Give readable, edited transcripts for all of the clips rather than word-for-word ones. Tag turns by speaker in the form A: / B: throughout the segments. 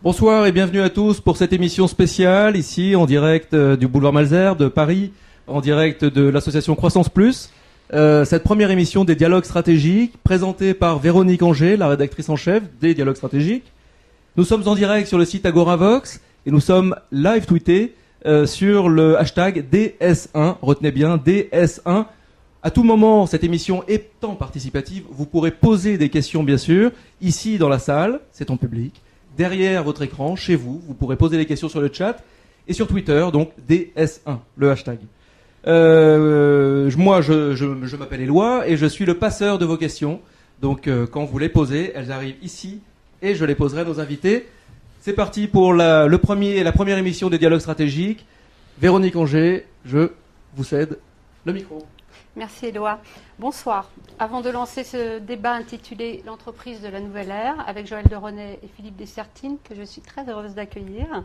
A: Bonsoir et bienvenue à tous pour cette émission spéciale, ici en direct du boulevard Malesherbes de Paris, en direct de l'association Croissance Plus. Cette première émission des dialogues stratégiques, présentée par Véronique Angers, la rédactrice en chef des dialogues stratégiques. Nous sommes en direct sur le site Agoravox et nous sommes live tweetés sur le hashtag DS1, retenez bien DS1. À tout moment, cette émission étant participative, vous pourrez poser des questions bien sûr, ici dans la salle, c'est en public. Derrière votre écran, chez vous, vous pourrez poser des questions sur le chat et sur Twitter, donc DS1, le hashtag. Moi, je m'appelle Éloi et je suis le passeur de vos questions. Donc, quand vous les posez, elles arrivent ici et je les poserai à nos invités. C'est parti pour la première émission des dialogues stratégiques. Véronique Angers, je vous cède le micro.
B: Merci Éloi. Bonsoir. Avant de lancer ce débat intitulé « L'entreprise de la nouvelle ère » avec Joël de René et Philippe Dessertine, que je suis très heureuse d'accueillir,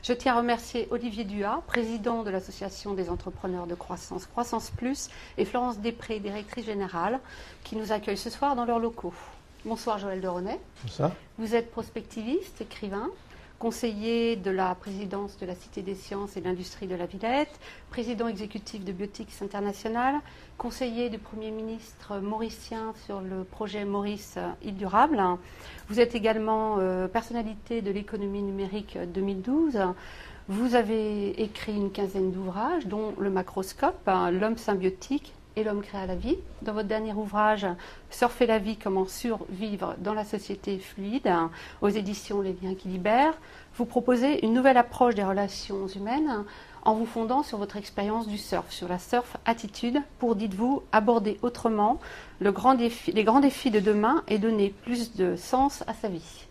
B: je tiens à remercier Olivier Duhat, président de l'Association des entrepreneurs de croissance, Croissance Plus, et Florence Després, directrice générale, qui nous accueillent ce soir dans leurs locaux. Bonsoir Joël de René.
C: Bonsoir.
B: Vous êtes prospectiviste, écrivain, conseiller de la présidence de la Cité des Sciences et de l'Industrie de la Villette, président exécutif de Biotics International, conseiller du Premier ministre mauricien sur le projet Maurice Île Durable. Vous êtes également personnalité de l'économie numérique 2012. Vous avez écrit une quinzaine d'ouvrages, dont Le Macroscope, L'homme symbiotique et L'homme créa la vie. Dans votre dernier ouvrage, Surfer la vie, comment survivre dans la société fluide, aux éditions Les Liens qui libèrent, vous proposez une nouvelle approche des relations humaines en vous fondant sur votre expérience du surf, sur la surf attitude, pour, dites-vous, aborder autrement les grands défis de demain et donner plus de sens à sa vie.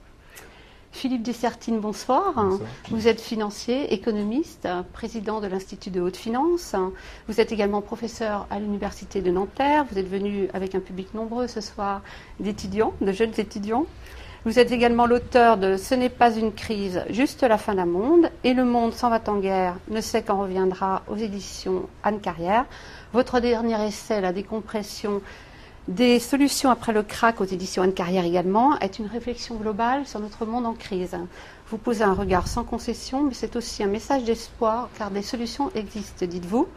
B: Philippe Dessertine, bonsoir. Bonsoir. Vous êtes financier, économiste, président de l'Institut de haute finance. Vous êtes également professeur à l'Université de Nanterre. Vous êtes venu avec un public nombreux ce soir d'étudiants, de jeunes étudiants. Vous êtes également l'auteur de « Ce n'est pas une crise, juste la fin d'un monde » et « Le monde s'en va en guerre, ne sait quand reviendra » aux éditions Anne Carrière. Votre dernier essai, La décompression des solutions après le krach aux éditions Anne Carrière également, est une réflexion globale sur notre monde en crise. Vous posez un regard sans concession, mais c'est aussi un message d'espoir, car des solutions existent, dites-vous,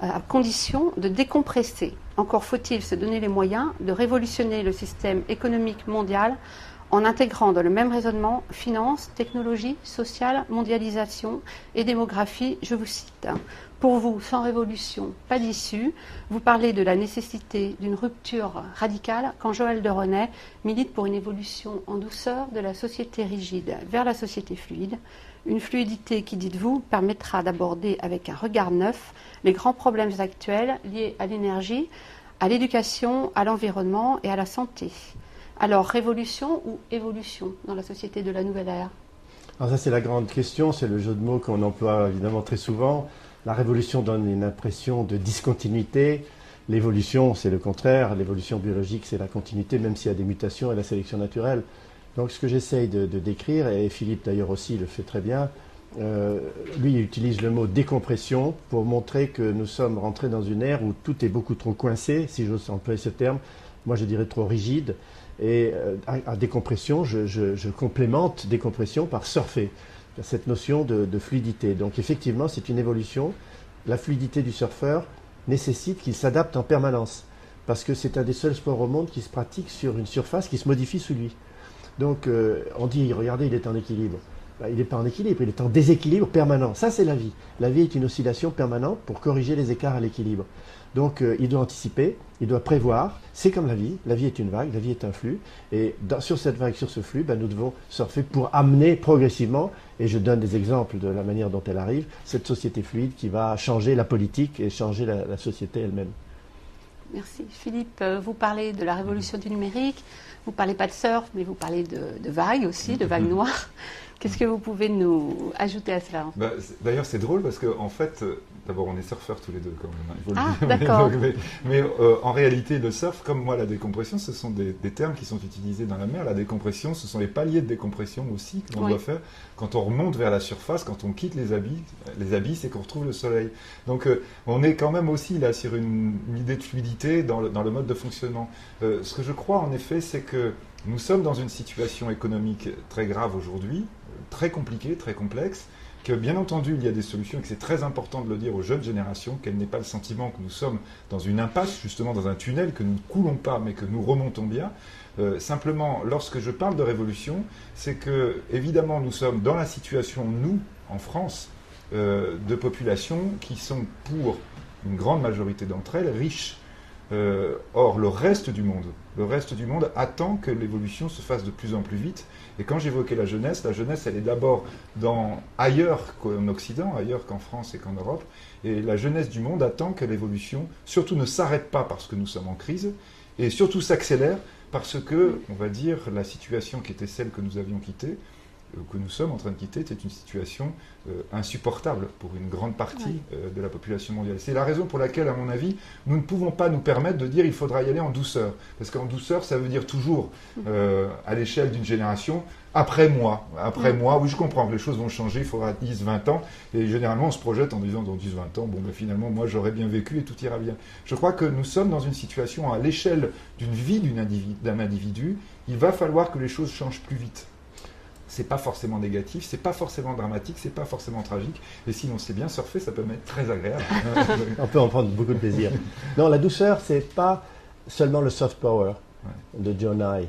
B: à condition de décompresser. Encore faut-il se donner les moyens de révolutionner le système économique mondial en intégrant dans le même raisonnement finances, technologie, sociale, mondialisation et démographie, je vous cite. Pour vous, sans révolution, pas d'issue. Vous parlez de la nécessité d'une rupture radicale quand Joël de René milite pour une évolution en douceur de la société rigide vers la société fluide. Une fluidité qui, dites-vous, permettra d'aborder avec un regard neuf les grands problèmes actuels liés à l'énergie, à l'éducation, à l'environnement et à la santé. Alors, révolution ou évolution dans la société de la nouvelle ère?
C: Alors ça, c'est la grande question, c'est le jeu de mots qu'on emploie évidemment très souvent. La révolution donne une impression de discontinuité. L'évolution, c'est le contraire. L'évolution biologique, c'est la continuité, même s'il y a des mutations et la sélection naturelle. Donc ce que j'essaye de décrire, et Philippe d'ailleurs aussi le fait très bien, lui il utilise le mot décompression pour montrer que nous sommes rentrés dans une ère où tout est beaucoup trop coincé, si j'ose employer ce terme. Moi je dirais trop rigide. Et à décompression, je complémente décompression par surfer. Cette notion de fluidité. Donc effectivement, c'est une évolution. La fluidité du surfeur nécessite qu'il s'adapte en permanence. Parce que c'est un des seuls sports au monde qui se pratique sur une surface qui se modifie sous lui. Donc on dit, regardez, il est en équilibre. Ben, il n'est pas en équilibre, il est en déséquilibre permanent. Ça, c'est la vie. La vie est une oscillation permanente pour corriger les écarts à l'équilibre. Donc il doit anticiper, il doit prévoir. C'est comme la vie est une vague, la vie est un flux. Et sur cette vague, sur ce flux, ben, nous devons surfer pour amener progressivement, et je donne des exemples de la manière dont elle arrive, cette société fluide qui va changer la politique et changer la société elle-même.
B: Merci. Philippe, vous parlez de la révolution du numérique, vous ne parlez pas de surf, mais vous parlez de vagues aussi, de vagues noires. Qu'est-ce que vous pouvez nous ajouter à cela?
D: D'ailleurs, c'est drôle parce qu'en fait, d'abord, on est surfeurs tous les deux quand même. Il faut
B: le
D: dire.
B: D'accord.
D: Mais en réalité, le surf, comme moi, la décompression, ce sont des termes qui sont utilisés dans la mer. La décompression, ce sont les paliers de décompression aussi que l'on doit faire quand on remonte vers la surface, quand on quitte les abysses et qu'on retrouve le soleil. Donc, on est quand même aussi là sur une idée de fluidité dans le mode de fonctionnement. Ce que je crois, en effet, c'est que Nous sommes dans une situation économique très grave aujourd'hui, très compliquée, très complexe, que bien entendu il y a des solutions et que c'est très important de le dire aux jeunes générations, qu'elles n'aient pas le sentiment que nous sommes dans une impasse, justement dans un tunnel, que nous ne coulons pas mais que nous remontons bien. Simplement, lorsque je parle de révolution, c'est que évidemment nous sommes dans la situation, nous, en France, de populations qui sont pour une grande majorité d'entre elles riches. Or, le reste du monde attend que l'évolution se fasse de plus en plus vite. Et quand j'évoquais la jeunesse, elle est d'abord ailleurs qu'en Occident, ailleurs qu'en France et qu'en Europe. Et la jeunesse du monde attend que l'évolution, surtout ne s'arrête pas parce que nous sommes en crise, et surtout s'accélère parce que, on va dire, la situation qui était celle que nous avions quittée, que nous sommes en train de quitter, était une situation insupportable pour une grande partie de la population mondiale. C'est la raison pour laquelle, à mon avis, nous ne pouvons pas nous permettre de dire qu'il faudra y aller en douceur. Parce qu'en douceur, ça veut dire toujours, à l'échelle d'une génération, après moi, oui, je comprends que les choses vont changer, il faudra 10, 20 ans, et généralement on se projette en disant dans 10, 20 ans, bon ben finalement moi j'aurais bien vécu et tout ira bien. Je crois que nous sommes dans une situation, à l'échelle d'une vie d'un individu, il va falloir que les choses changent plus vite. C'est pas forcément négatif, c'est pas forcément dramatique, c'est pas forcément tragique. Et si on sait bien surfer, ça peut être très agréable.
C: On peut en prendre beaucoup de plaisir. Non, la douceur, c'est pas seulement le soft power de John Nye.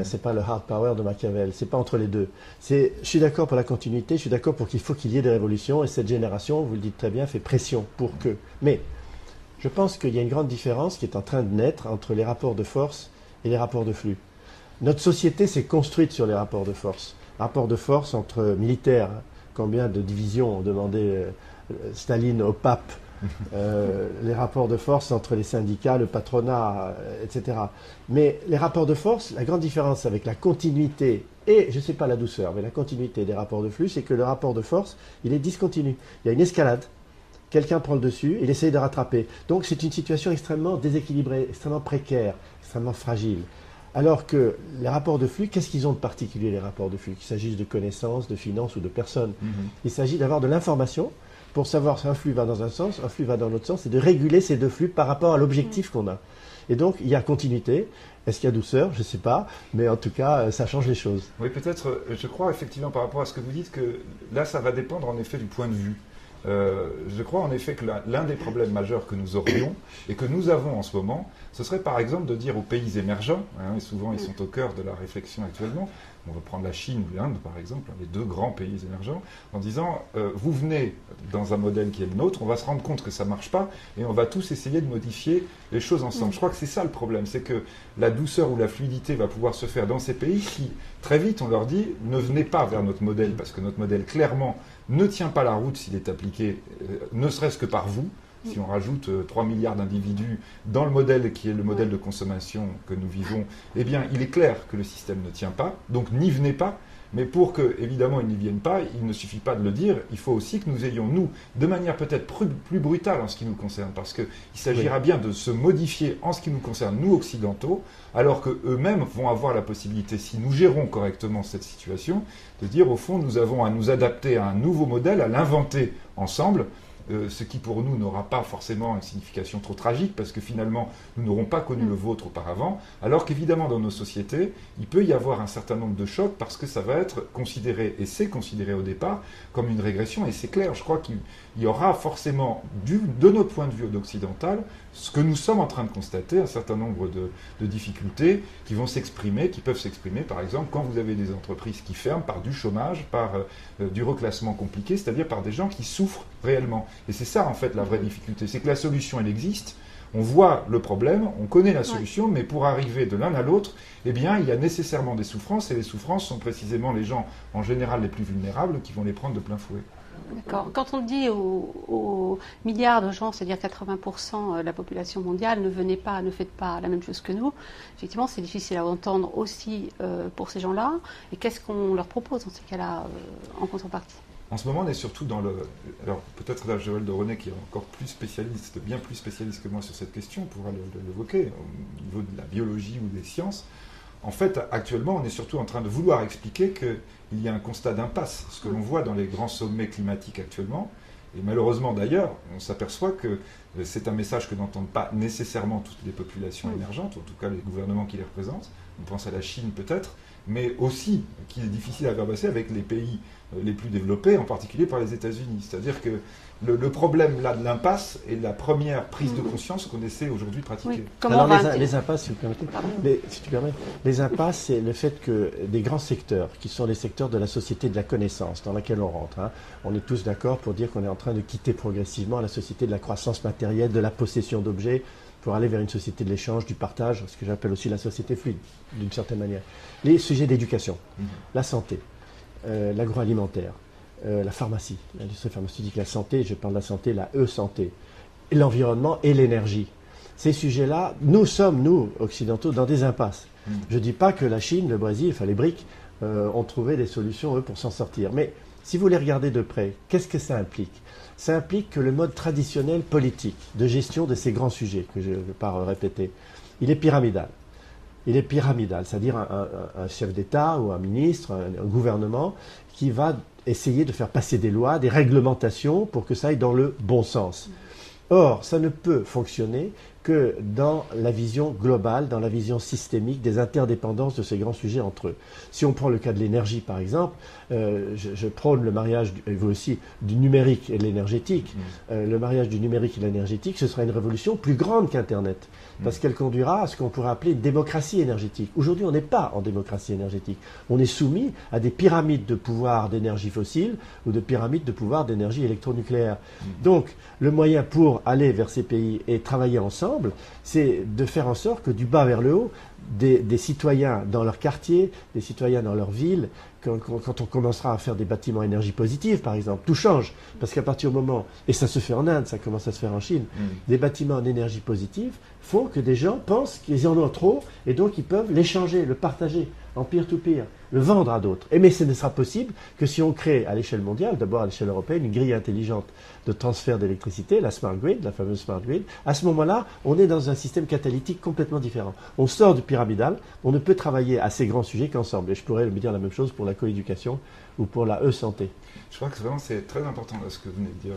C: C'est pas le hard power de Machiavel. C'est pas entre les deux. Je suis d'accord pour la continuité, je suis d'accord pour qu'il faut qu'il y ait des révolutions. Et cette génération, vous le dites très bien, fait pression pour que. Mais je pense qu'il y a une grande différence qui est en train de naître entre les rapports de force et les rapports de flux. Notre société s'est construite sur les rapports de force. Rapport de force entre militaires. Combien de divisions ont demandé Staline au pape, les rapports de force entre les syndicats, le patronat, etc. Mais les rapports de force, la grande différence avec la continuité et, je ne sais pas la douceur, mais la continuité des rapports de flux, c'est que le rapport de force, il est discontinu. Il y a une escalade. Quelqu'un prend le dessus, il essaye de rattraper. Donc c'est une situation extrêmement déséquilibrée, extrêmement précaire, extrêmement fragile. Alors que les rapports de flux, qu'est-ce qu'ils ont de particulier, les rapports de flux, qu'il s'agisse de connaissances, de finances ou de personnes? Il s'agit d'avoir de l'information pour savoir si un flux va dans un sens, un flux va dans l'autre sens, et de réguler ces deux flux par rapport à l'objectif qu'on a. Et donc, il y a continuité. Est-ce qu'il y a douceur? Je ne sais pas. Mais en tout cas, ça change les choses.
D: Oui, peut-être, je crois effectivement par rapport à ce que vous dites, que là, ça va dépendre en effet du point de vue. Je crois en effet que l'un des problèmes majeurs que nous aurions et que nous avons en ce moment, ce serait par exemple de dire aux pays émergents, et souvent ils sont au cœur de la réflexion actuellement, on va prendre la Chine ou l'Inde par exemple, les deux grands pays émergents, en disant vous venez dans un modèle qui est le nôtre, on va se rendre compte que ça ne marche pas et on va tous essayer de modifier les choses ensemble. Je crois que c'est ça le problème, c'est que la douceur ou la fluidité va pouvoir se faire dans ces pays qui, très vite, on leur dit ne venez pas vers notre modèle parce que notre modèle clairement ne tient pas la route s'il est appliqué, ne serait-ce que par vous. Si on rajoute 3 milliards d'individus dans le modèle qui est le modèle de consommation que nous vivons, eh bien, il est clair que le système ne tient pas, donc n'y venez pas. Mais pour que, évidemment, ils n'y viennent pas, il ne suffit pas de le dire, il faut aussi que nous ayons, nous, de manière peut-être plus brutale en ce qui nous concerne, parce qu'il s'agira bien de se modifier en ce qui nous concerne, nous, occidentaux, alors qu'eux-mêmes vont avoir la possibilité, si nous gérons correctement cette situation, de dire, au fond, nous avons à nous adapter à un nouveau modèle, à l'inventer ensemble, ce qui pour nous n'aura pas forcément une signification trop tragique, parce que finalement nous n'aurons pas connu le vôtre auparavant, alors qu'évidemment dans nos sociétés, il peut y avoir un certain nombre de chocs, parce que ça va être considéré, et c'est considéré au départ, comme une régression, et c'est clair, je crois qu'il y aura forcément, de notre point de vue occidental, ce que nous sommes en train de constater, un certain nombre de difficultés qui vont s'exprimer, qui peuvent s'exprimer, par exemple, quand vous avez des entreprises qui ferment par du chômage, par du reclassement compliqué, c'est-à-dire par des gens qui souffrent réellement. Et c'est ça, en fait, la vraie difficulté. C'est que la solution, elle existe, on voit le problème, on connaît la solution, mais pour arriver de l'un à l'autre, eh bien, il y a nécessairement des souffrances, et les souffrances sont précisément les gens, en général, les plus vulnérables, qui vont les prendre de plein fouet.
B: D'accord. Quand on dit aux milliards de gens, c'est-à-dire 80% de la population mondiale, ne faites pas la même chose que nous, effectivement, c'est difficile à entendre aussi pour ces gens-là. Et qu'est-ce qu'on leur propose dans ces cas-là en contrepartie?
D: En ce moment, on est surtout dans le... Alors, peut-être là, Joël de René, qui est encore bien plus spécialiste que moi sur cette question, pourra l'évoquer, au niveau de la biologie ou des sciences. En fait, actuellement, on est surtout en train de vouloir expliquer qu'il y a un constat d'impasse. Ce que l'on voit dans les grands sommets climatiques actuellement, et malheureusement d'ailleurs, on s'aperçoit que c'est un message que n'entendent pas nécessairement toutes les populations émergentes, en tout cas les gouvernements qui les représentent, on pense à la Chine peut-être, mais aussi qui est difficile à faire passer avec les pays les plus développés, en particulier par les États-Unis. C'est-à-dire que le problème là de l'impasse est la première prise de conscience qu'on essaie aujourd'hui de pratiquer.
B: Oui. Comment
C: les impasses, si vous permettez, si tu permets, les impasses, c'est le fait que des grands secteurs, qui sont les secteurs de la société de la connaissance, dans laquelle on rentre, hein, on est tous d'accord pour dire qu'on est en train de quitter progressivement la société de la croissance matérielle, de la possession d'objets, pour aller vers une société de l'échange, du partage, ce que j'appelle aussi la société fluide, d'une certaine manière. Les sujets d'éducation, la santé, l'agroalimentaire, la pharmacie, l'industrie pharmaceutique, la santé, je parle de la santé, la e-santé, l'environnement et l'énergie. Ces sujets-là, nous sommes, nous, occidentaux, dans des impasses. Je ne dis pas que la Chine, le Brésil, enfin les BRIC, ont trouvé des solutions, eux, pour s'en sortir. Mais si vous les regardez de près, qu'est-ce que ça implique ? Ça implique que le mode traditionnel politique de gestion de ces grands sujets, que je ne vais pas répéter, il est pyramidal. Il est pyramidal, c'est-à-dire un chef d'État ou un ministre, un gouvernement qui va essayer de faire passer des lois, des réglementations pour que ça aille dans le bon sens. Or, ça ne peut fonctionner que dans la vision globale, dans la vision systémique des interdépendances de ces grands sujets entre eux. Si on prend le cas de l'énergie, par exemple, je prône le mariage, et vous aussi, du numérique et de l'énergétique. Le mariage du numérique et de l'énergétique, ce sera une révolution plus grande qu'Internet, parce qu'elle conduira à ce qu'on pourrait appeler une démocratie énergétique. Aujourd'hui, on n'est pas en démocratie énergétique. On est soumis à des pyramides de pouvoir d'énergie fossile ou de pyramides de pouvoir d'énergie électronucléaire. Donc, le moyen pour aller vers ces pays et travailler ensemble, c'est de faire en sorte que du bas vers le haut, des citoyens dans leur quartier, des citoyens dans leur ville, quand on commencera à faire des bâtiments énergie positive, par exemple, tout change. Parce qu'à partir du moment, et ça se fait en Inde, ça commence à se faire en Chine, des bâtiments en énergie positive font que des gens pensent qu'ils en ont trop et donc ils peuvent l'échanger, le partager en peer-to-peer, le vendre à d'autres. Mais ce ne sera possible que si on crée à l'échelle mondiale, d'abord à l'échelle européenne, une grille intelligente de transfert d'électricité, la smart grid, la fameuse smart grid. À ce moment-là, on est dans un système catalytique complètement différent. On sort du pyramidal, on ne peut travailler à ces grands sujets qu'ensemble. Et je pourrais me dire la même chose pour la coéducation ou pour la e-santé.
D: Je crois que vraiment c'est très important ce que vous venez de dire,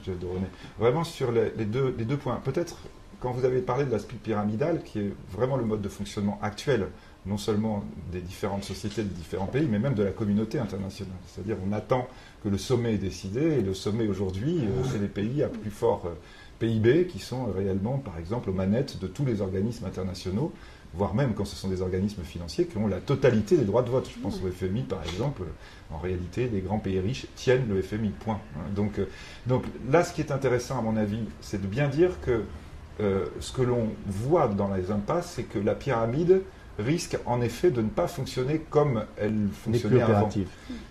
D: Gilles de René. Vraiment sur les deux points. Peut-être quand vous avez parlé de l'aspect pyramidal, qui est vraiment le mode de fonctionnement actuel, non seulement des différentes sociétés de différents pays, mais même de la communauté internationale. C'est-à-dire on attend que le sommet est décidé, et le sommet aujourd'hui, c'est les pays à plus fort PIB qui sont réellement, par exemple, aux manettes de tous les organismes internationaux, voire même quand ce sont des organismes financiers qui ont la totalité des droits de vote. Je pense au FMI, par exemple. En réalité, les grands pays riches tiennent le FMI, point. Donc là, ce qui est intéressant, à mon avis, c'est de bien dire que ce que l'on voit dans les impasses, c'est que la pyramide risque en effet de ne pas fonctionner comme elle fonctionnait avant.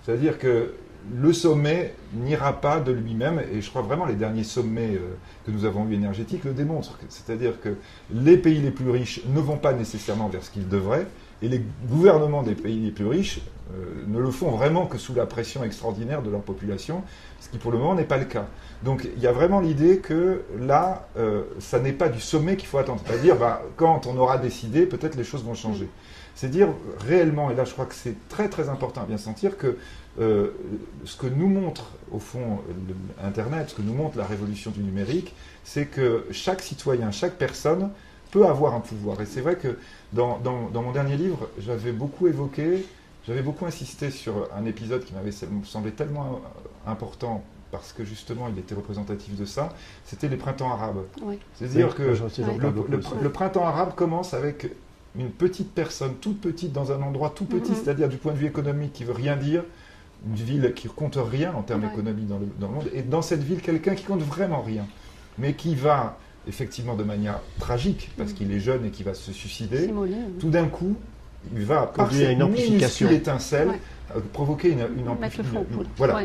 D: C'est-à-dire que le sommet n'ira pas de lui-même, et je crois vraiment les derniers sommets que nous avons eus énergétiques le démontrent. C'est-à-dire que les pays les plus riches ne vont pas nécessairement vers ce qu'ils devraient, et les gouvernements des pays les plus riches ne le font vraiment que sous la pression extraordinaire de leur population, ce qui pour le moment n'est pas le cas. Donc il y a vraiment l'idée que là, ça n'est pas du sommet qu'il faut attendre. C'est-à-dire, quand on aura décidé, peut-être les choses vont changer. C'est dire réellement, et là je crois que c'est très très important à bien sentir, que ce que nous montre au fond Internet, ce que nous montre la révolution du numérique, c'est que chaque citoyen, chaque personne peut avoir un pouvoir. Et c'est vrai que dans mon dernier livre, j'avais beaucoup insisté sur un épisode qui m'avait semblé tellement important parce que justement il était représentatif de ça, c'était les printemps arabes. Oui. C'est-à-dire que le printemps arabe commence avec une petite personne, toute petite, dans un endroit tout petit, c'est-à-dire du point de vue économique qui veut rien dire, une ville qui compte rien en termes économiques dans le monde, et dans cette ville, quelqu'un qui compte vraiment rien, mais qui va, effectivement de manière tragique, parce qu'il est jeune et qui va se suicider, tout d'un coup, il va, par cette minuscule étincelle, provoquer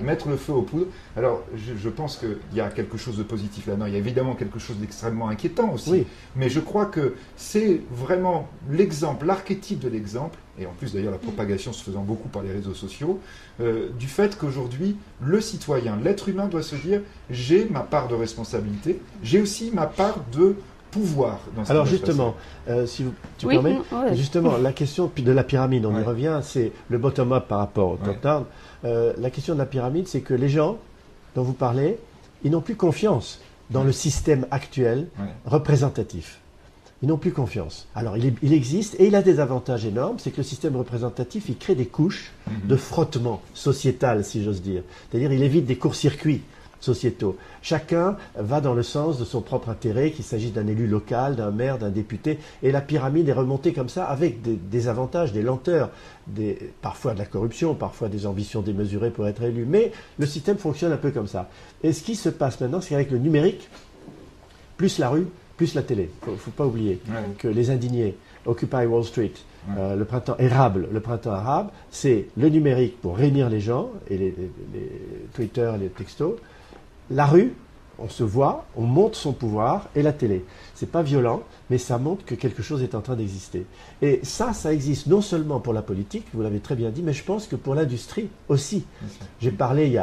D: mettre le feu aux poudres. Alors, je pense qu'il y a quelque chose de positif là-dedans. Il y a évidemment quelque chose d'extrêmement inquiétant aussi. Mais je crois que c'est vraiment l'exemple, l'archétype de l'exemple, et en plus d'ailleurs la propagation se faisant beaucoup par les réseaux sociaux, du fait qu'aujourd'hui, le citoyen, l'être humain doit se dire « j'ai ma part de responsabilité, j'ai aussi ma part de pouvoir ». Alors
C: justement, si tu permets, justement, la question de la pyramide, on y revient, c'est le bottom-up par rapport au top-down. La question de la pyramide, c'est que les gens dont vous parlez, ils n'ont plus confiance dans le système actuel représentatif. Ils n'ont plus confiance. Alors, il existe et il a des avantages énormes, c'est que le système représentatif, il crée des couches de frottement sociétal, si j'ose dire. C'est-à-dire, il évite des court-circuits sociétaux. Chacun va dans le sens de son propre intérêt, qu'il s'agisse d'un élu local, d'un maire, d'un député, et la pyramide est remontée comme ça avec des avantages, des lenteurs, parfois de la corruption, parfois des ambitions démesurées pour être élu. Mais le système fonctionne un peu comme ça. Et ce qui se passe maintenant, c'est qu'avec le numérique, plus la rue, plus la télé. Il ne faut pas oublier que les indignés, Occupy Wall Street, le printemps érable, le printemps arabe, c'est le numérique pour réunir les gens, et les Twitter, les textos. La rue, on se voit, on monte son pouvoir, et la télé. C'est pas violent, mais ça montre que quelque chose est en train d'exister. Et ça existe non seulement pour la politique, vous l'avez très bien dit, mais je pense que pour l'industrie aussi. J'ai parlé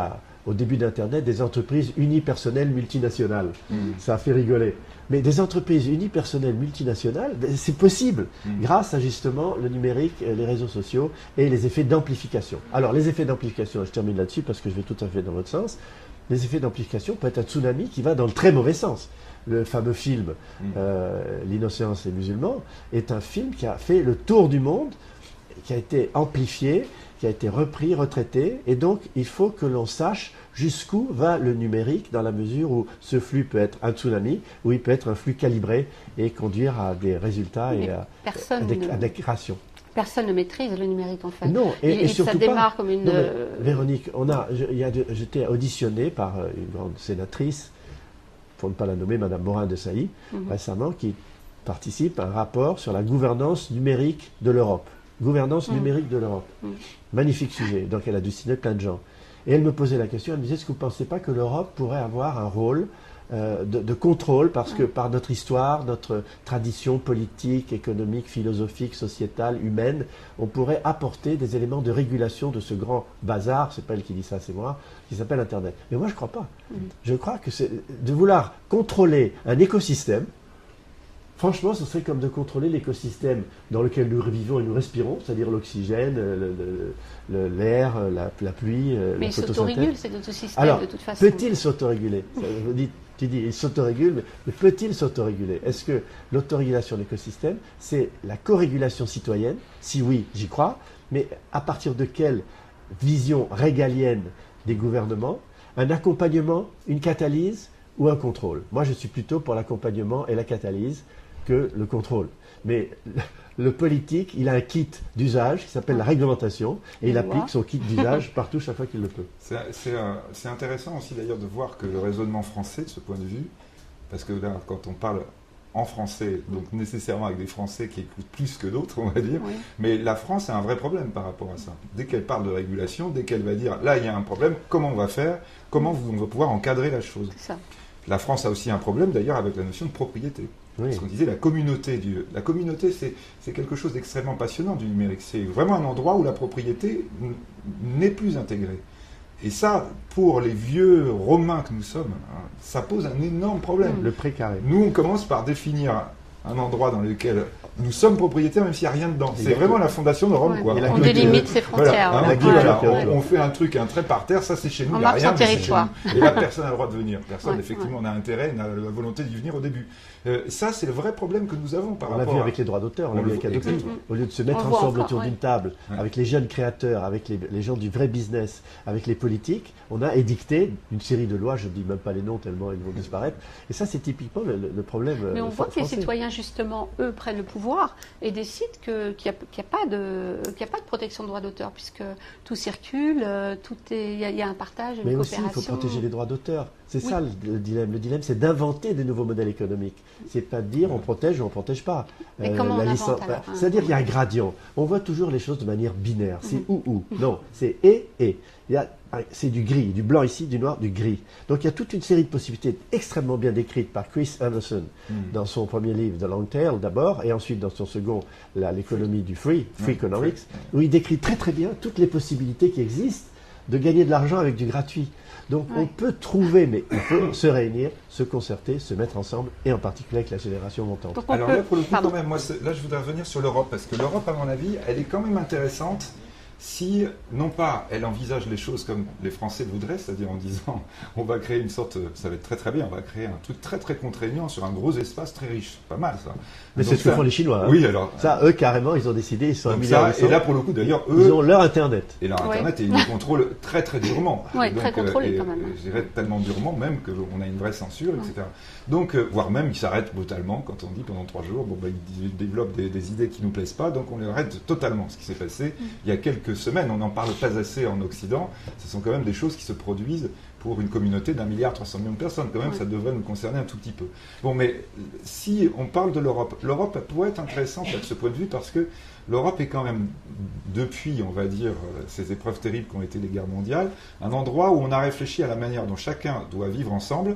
C: au début d'Internet des entreprises unipersonnelles multinationales. Ça a fait rigoler. Mais des entreprises unipersonnelles multinationales, c'est possible grâce à justement le numérique, les réseaux sociaux et les effets d'amplification. Alors les effets d'amplification, je termine là-dessus parce que je vais tout à fait dans votre sens. Les effets d'amplification peuvent être un tsunami qui va dans le très mauvais sens. Le fameux film L'innocence des musulmans est un film qui a fait le tour du monde, qui a été amplifié, qui a été repris, retraité, et donc il faut que l'on sache jusqu'où va le numérique dans la mesure où ce flux peut être un tsunami, ou il peut être un flux calibré et conduire à des résultats et à des créations.
B: Personne ne maîtrise le numérique en fait.
C: Non, et surtout
B: ça démarre
C: pas.
B: comme une...
C: Non, Véronique, j'étais auditionné par une grande sénatrice, pour ne pas la nommer, Madame Morin de Sailly, récemment, qui participe à un rapport sur la gouvernance numérique de l'Europe. Gouvernance numérique de l'Europe. Magnifique sujet. Donc elle a dû signer plein de gens. Et elle me posait la question, elle me disait, est-ce que vous ne pensez pas que l'Europe pourrait avoir un rôle de contrôle, parce que par notre histoire, notre tradition politique, économique, philosophique, sociétale, humaine, on pourrait apporter des éléments de régulation de ce grand bazar, c'est pas elle qui dit ça, c'est moi, qui s'appelle Internet. Mais moi je ne crois pas. Je crois que c'est de vouloir contrôler un écosystème. Franchement, ce serait comme de contrôler l'écosystème dans lequel nous vivons et nous respirons, c'est-à-dire l'oxygène, l'air, la pluie,
B: mais
C: la photosynthèse. Mais il
B: s'autorégule cet écosystème.
C: Alors,
B: de toute façon.
C: Peut-il s'autoréguler? Tu dis, il s'autorégule, mais peut-il s'autoréguler? Est-ce que l'autorégulation de l'écosystème, c'est la co-régulation citoyenne? Si oui, j'y crois, mais à partir de quelle vision régalienne des gouvernements? Un accompagnement, une catalyse ou un contrôle? Moi, je suis plutôt pour l'accompagnement et la catalyse que le contrôle. Mais le politique, il a un kit d'usage qui s'appelle la réglementation et il applique son kit d'usage partout chaque fois qu'il le peut.
D: C'est intéressant aussi d'ailleurs de voir que le raisonnement français, de ce point de vue, parce que là, quand on parle en français, donc nécessairement avec des Français qui écoutent plus que d'autres, on va dire, mais la France a un vrai problème par rapport à ça. Dès qu'elle parle de régulation, dès qu'elle va dire, là il y a un problème, comment on va faire, comment on va pouvoir encadrer la chose.
B: Ça.
D: La France a aussi un problème d'ailleurs avec la notion de propriété. Parce qu'on disait la communauté, c'est quelque chose d'extrêmement passionnant du numérique. C'est vraiment un endroit où la propriété n'est plus intégrée. Et ça, pour les vieux Romains que nous sommes, ça pose un énorme problème.
C: Le précaré.
D: Nous, on commence par définir un endroit dans lequel nous sommes propriétaires, même s'il n'y a rien dedans. C'est vraiment la fondation de Rome. Quoi.
B: On délimite ses frontières.
D: On fait un truc, un trait par terre, ça c'est chez nous.
B: On marque son territoire.
D: Et là, personne n'a le droit de venir. Personne, effectivement, n'a intérêt, n'a la volonté d'y venir au début. Ça, c'est le vrai problème que nous avons par rapport à...
C: On l'a vu avec les droits d'auteur, on l'a vu avec Adopi. Au lieu de se mettre ensemble autour d'une table, avec les jeunes créateurs, avec les gens du vrai business, avec les politiques, on a édicté une série de lois, je ne dis même pas les noms tellement ils vont disparaître. Et ça, c'est typiquement le problème.
B: Mais on voit que les citoyens, justement, eux, prennent le pouvoir et décident qu'il n'y a pas de protection de droits d'auteur, puisque tout circule, il y a un partage, une coopération.
C: Mais aussi, il faut protéger les droits d'auteur. C'est ça le dilemme. Le dilemme, c'est d'inventer des nouveaux modèles économiques. C'est pas de dire on protège ou on protège pas.
B: Mais comment on invente, alors,
C: c'est-à-dire qu'il y a un gradient. On voit toujours les choses de manière binaire. C'est ou. Non, c'est et. C'est du gris, du blanc ici, du noir, du gris. Donc il y a toute une série de possibilités extrêmement bien décrites par Chris Anderson dans son premier livre, The Long Tail d'abord, et ensuite dans son second, l'économie du free economics, où il décrit très très bien toutes les possibilités qui existent de gagner de l'argent avec du gratuit. Donc on peut trouver, mais il faut se réunir, se concerter, se mettre ensemble, et en particulier avec la génération montante.
D: Alors là, pour le coup, quand même, là je voudrais revenir sur l'Europe, parce que l'Europe, à mon avis, elle est quand même intéressante si, non pas, elle envisage les choses comme les Français le voudraient, c'est-à-dire en disant, on va créer une sorte, ça va être très très bien, on va créer un truc très très contraignant sur un gros espace très riche. Pas mal, ça.
C: Mais c'est ce que font les Chinois. Hein.
D: Oui, alors.
C: Ça, eux, carrément, ils ont décidé, ils sont un milliard.
D: Et là, pour le coup, d'ailleurs, eux.
C: Ils ont leur Internet.
D: Et leur Internet, et ils nous contrôlent très très durement.
B: Oui, très contrôlé quand même.
D: Je dirais tellement durement même qu'on a une vraie censure, etc. Donc, voire même, ils s'arrêtent brutalement quand on dit pendant 3 jours, bon, ils développent des idées qui nous plaisent pas, donc on les arrête totalement. Ce qui s'est passé il y a quelques semaines, on n'en parle pas assez en Occident, ce sont quand même des choses qui se produisent pour une communauté d'1,3 milliard de personnes. Quand même, ça devrait nous concerner un tout petit peu. Bon, mais si on parle de l'Europe, l'Europe pourrait être intéressante de ce point de vue parce que l'Europe est quand même, depuis, on va dire, ces épreuves terribles qu'ont été les guerres mondiales, un endroit où on a réfléchi à la manière dont chacun doit vivre ensemble,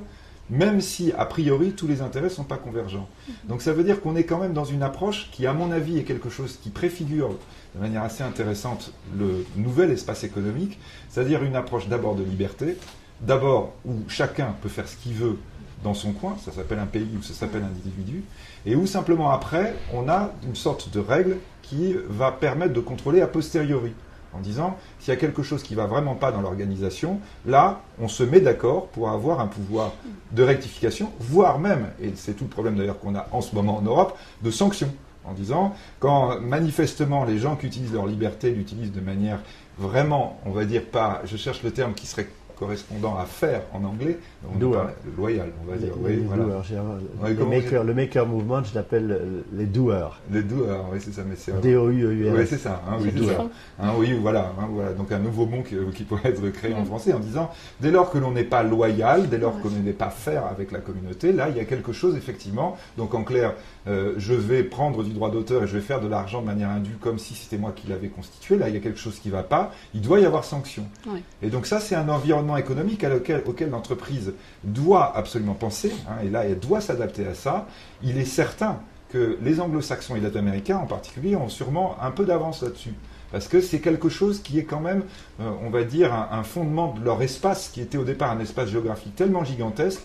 D: même si, a priori, tous les intérêts ne sont pas convergents. Donc ça veut dire qu'on est quand même dans une approche qui, à mon avis, est quelque chose qui préfigure de manière assez intéressante le nouvel espace économique, c'est-à-dire une approche d'abord de liberté, d'abord où chacun peut faire ce qu'il veut dans son coin, ça s'appelle un pays ou ça s'appelle un individu, et où simplement après, on a une sorte de règle qui va permettre de contrôler a posteriori. En disant, s'il y a quelque chose qui ne va vraiment pas dans l'organisation, là, on se met d'accord pour avoir un pouvoir de rectification, voire même, et c'est tout le problème d'ailleurs qu'on a en ce moment en Europe, de sanctions. En disant, quand manifestement les gens qui utilisent leur liberté l'utilisent de manière vraiment, on va dire pas, je cherche le terme qui serait correspondant à faire en anglais, loyal, on va dire. Oui, voilà.
C: Le maker movement, je l'appelle les doers.
D: Les doers, oui, c'est ça.
C: D-O-U-E-U-R.
D: Oui, c'est ça. Hein, oui, oui, voilà, voilà. Donc un nouveau mot qui pourrait être créé en français en disant, dès lors que l'on n'est pas loyal, dès lors que l'on n'est pas fair avec la communauté, là, il y a quelque chose, effectivement. Donc en clair, je vais prendre du droit d'auteur et je vais faire de l'argent de manière indue comme si c'était moi qui l'avais constitué. Là, il y a quelque chose qui ne va pas. Il doit y avoir sanction. Oui. Et donc ça, c'est un environnement économique auquel l'entreprise doit absolument penser, hein, et là, elle doit s'adapter à ça. Il est certain que les anglo-saxons et les américains en particulier ont sûrement un peu d'avance là-dessus. Parce que c'est quelque chose qui est quand même, on va dire, un fondement de leur espace, qui était au départ un espace géographique tellement gigantesque,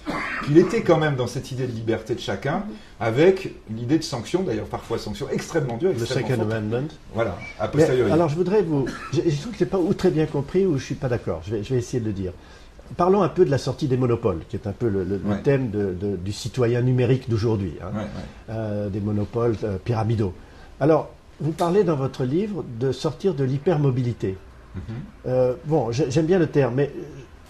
D: qu'il était quand même dans cette idée de liberté de chacun, avec l'idée de sanctions, d'ailleurs parfois sanctions extrêmement dures, extrêmement fortes.
C: Le Second Amendment.
D: Voilà, a posteriori.
C: Alors je voudrais vous... Je trouve que je n'ai pas ou très bien compris ou je ne suis pas d'accord. Je vais essayer de le dire. Parlons un peu de la sortie des monopoles, qui est un peu le thème du citoyen numérique d'aujourd'hui. Hein. Des monopoles pyramidaux. Alors, vous parlez dans votre livre de sortir de l'hypermobilité. Bon, j'aime bien le terme, mais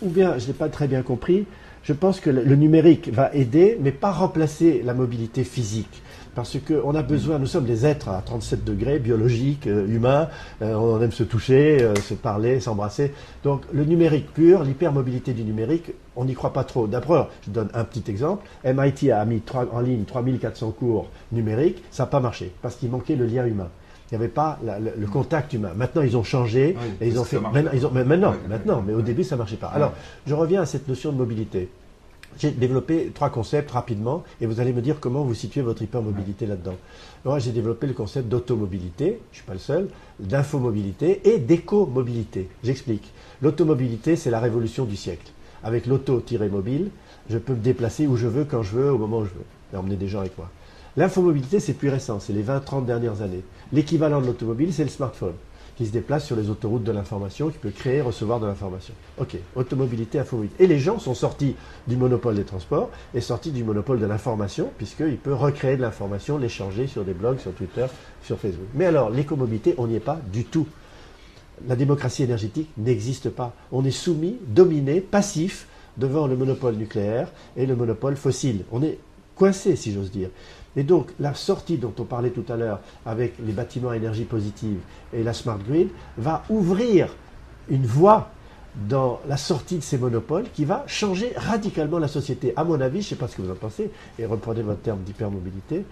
C: ou bien je n'ai pas très bien compris. Je pense que le numérique va aider, mais pas remplacer la mobilité physique. Parce qu'on a besoin, nous sommes des êtres à 37 degrés, biologiques, humains, on aime se toucher, se parler, s'embrasser. Donc le numérique pur, l'hypermobilité du numérique, on n'y croit pas trop. D'abord, je donne un petit exemple, MIT a mis en ligne 3400 cours numériques, ça n'a pas marché, parce qu'il manquait le lien humain. Il n'y avait pas le contact humain. Maintenant, ils ont changé, et ils ont fait... Maintenant, mais au début, ça ne marchait pas. Alors, je reviens à cette notion de mobilité. J'ai développé 3 concepts rapidement et vous allez me dire comment vous situez votre hypermobilité là-dedans. Moi, j'ai développé le concept d'automobilité, je ne suis pas le seul, d'infomobilité et d'éco-mobilité. J'explique. L'automobilité, c'est la révolution du siècle. Avec l'auto-mobile, je peux me déplacer où je veux, quand je veux, au moment où je veux, et emmener des gens avec moi. L'infomobilité, c'est plus récent, c'est les 20-30 dernières années. L'équivalent de l'automobile, c'est le smartphone, qui se déplace sur les autoroutes de l'information, qui peut créer, recevoir de l'information. Ok, automobilité, infomobilité. Et les gens sont sortis du monopole des transports et sortis du monopole de l'information, puisqu'ils peuvent recréer de l'information, l'échanger sur des blogs, sur Twitter, sur Facebook. Mais alors, l'écomobilité, on n'y est pas du tout. La démocratie énergétique n'existe pas. On est soumis, dominé, passif devant le monopole nucléaire et le monopole fossile. On est coincé, si j'ose dire. Et donc, la sortie dont on parlait tout à l'heure avec les bâtiments à énergie positive et la smart grid va ouvrir une voie dans la sortie de ces monopoles qui va changer radicalement la société. À mon avis, je ne sais pas ce que vous en pensez, et reprenez votre terme d'hypermobilité,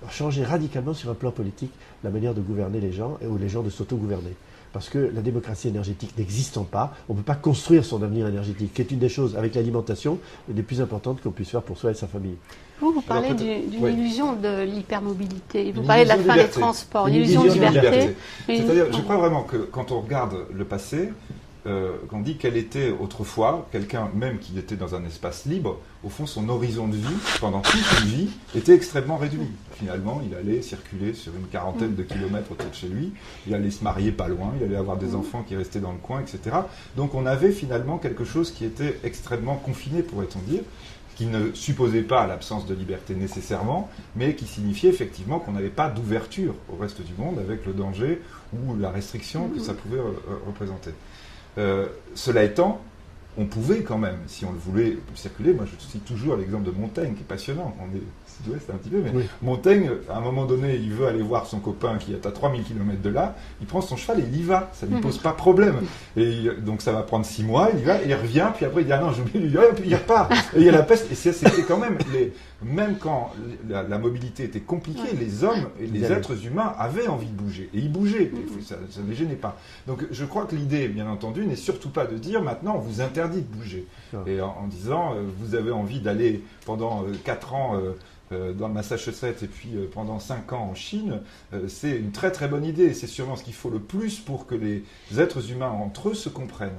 C: changer radicalement sur un plan politique la manière de gouverner les gens ou les gens de s'auto-gouverner. Parce que la démocratie énergétique n'existant pas, on ne peut pas construire son avenir énergétique, qui est une des choses, avec l'alimentation, les plus importantes qu'on puisse faire pour soi et sa famille.
B: Vous parlez d'une illusion de l'hypermobilité. Vous parlez de la fin des transports, une illusion de liberté.
D: C'est-à-dire, je crois vraiment que quand on regarde le passé, qu'on dit quel était autrefois, quelqu'un même qui était dans un espace libre, au fond son horizon de vie, pendant toute une vie, était extrêmement réduit. Finalement, il allait circuler sur une quarantaine de kilomètres autour de chez lui, il allait se marier pas loin, il allait avoir des enfants qui restaient dans le coin, etc. Donc on avait finalement quelque chose qui était extrêmement confiné, pourrait-on dire, qui ne supposait pas l'absence de liberté nécessairement, mais qui signifiait effectivement qu'on n'avait pas d'ouverture au reste du monde avec le danger ou la restriction que ça pouvait représenter. Cela étant, on pouvait quand même, si on le voulait, circuler. Moi, je cite toujours l'exemple de Montaigne, qui est passionnant. On est sud-ouest un petit peu, mais oui. Montaigne, à un moment donné, il veut aller voir son copain qui est à 3000 km de là, il prend son cheval et il y va, ça ne lui pose pas problème. Et donc ça va prendre 6 mois, il y va, il revient, puis après il dit ah non, j'ai oublié, et puis il repart. Et il y a la peste, et c'était quand même, même quand la mobilité était compliquée, les hommes et les êtres humains avaient envie de bouger, et ils bougeaient, ça ne les gênait pas. Donc je crois que l'idée, bien entendu, n'est surtout pas de dire maintenant on vous interdit de bouger, et en disant vous avez envie d'aller pendant 4 ans dans le Massachusetts et puis pendant 5 ans en Chine, c'est une très très bonne idée. C'est sûrement ce qu'il faut le plus pour que les êtres humains entre eux se comprennent.